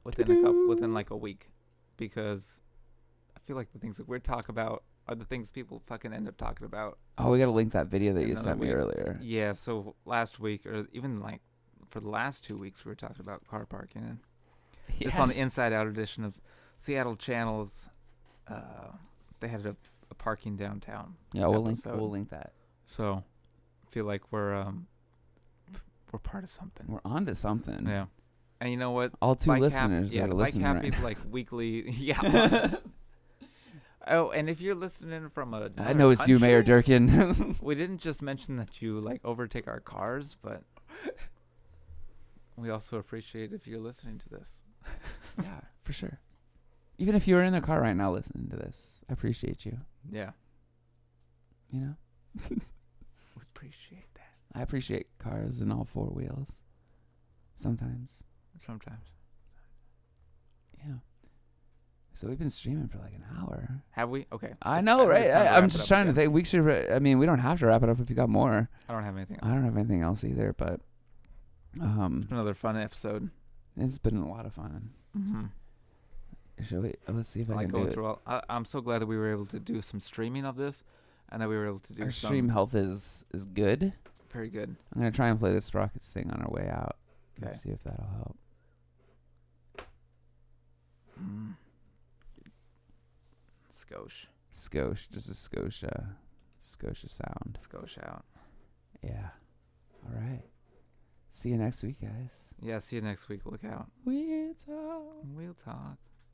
[SPEAKER 1] within like a week, because I feel like the things that we're talking about are the things people fucking end up talking about.
[SPEAKER 2] Oh, we gotta link that video that you
[SPEAKER 1] Another
[SPEAKER 2] sent me
[SPEAKER 1] week.
[SPEAKER 2] earlier.
[SPEAKER 1] Yeah, so last week, or even like for the last 2 weeks, we were talking about car parking, and just on the Inside Out edition of Seattle Channels, they had a parking downtown.
[SPEAKER 2] Yeah, we'll link that.
[SPEAKER 1] So I feel like we're part of something.
[SPEAKER 2] We're on to something.
[SPEAKER 1] Yeah. And you know what?
[SPEAKER 2] All two listeners
[SPEAKER 1] that
[SPEAKER 2] are
[SPEAKER 1] are
[SPEAKER 2] listening
[SPEAKER 1] Bike Happy,
[SPEAKER 2] right now.
[SPEAKER 1] like weekly. Yeah. Oh, and if you're listening from
[SPEAKER 2] I know it's you, Mayor Durkin.
[SPEAKER 1] We didn't just mention that you like overtake our cars, but we also appreciate if you're listening to this.
[SPEAKER 2] Yeah, for sure. Even if you're in the car right now listening to this, I appreciate you.
[SPEAKER 1] Yeah.
[SPEAKER 2] You know?
[SPEAKER 1] We appreciate that.
[SPEAKER 2] I appreciate cars and all four wheels. Sometimes. Yeah. So we've been streaming for like an hour.
[SPEAKER 1] Have we? Okay.
[SPEAKER 2] I know, right? I'm just trying to think. We should. We don't have to wrap it up if you got more.
[SPEAKER 1] I don't have anything else.
[SPEAKER 2] I don't have anything else either, but
[SPEAKER 1] It's been another fun episode.
[SPEAKER 2] It's been a lot of fun.
[SPEAKER 1] Mm-hmm.
[SPEAKER 2] Shall we? Let's see if I can
[SPEAKER 1] go
[SPEAKER 2] do it.
[SPEAKER 1] through all. I'm so glad that we were able to do some streaming of this, and that we were able to do
[SPEAKER 2] Our
[SPEAKER 1] some
[SPEAKER 2] stream health is good.
[SPEAKER 1] very good.
[SPEAKER 2] I'm gonna try and play this Rockets thing on our way out.
[SPEAKER 1] Okay.
[SPEAKER 2] Let's see if that'll help. Skosh, just a Scotia sound.
[SPEAKER 1] Skosh out.
[SPEAKER 2] Yeah. All right. See you next week, guys.
[SPEAKER 1] Yeah, see you next week. Look out.
[SPEAKER 2] We'll talk.
[SPEAKER 1] We'll talk.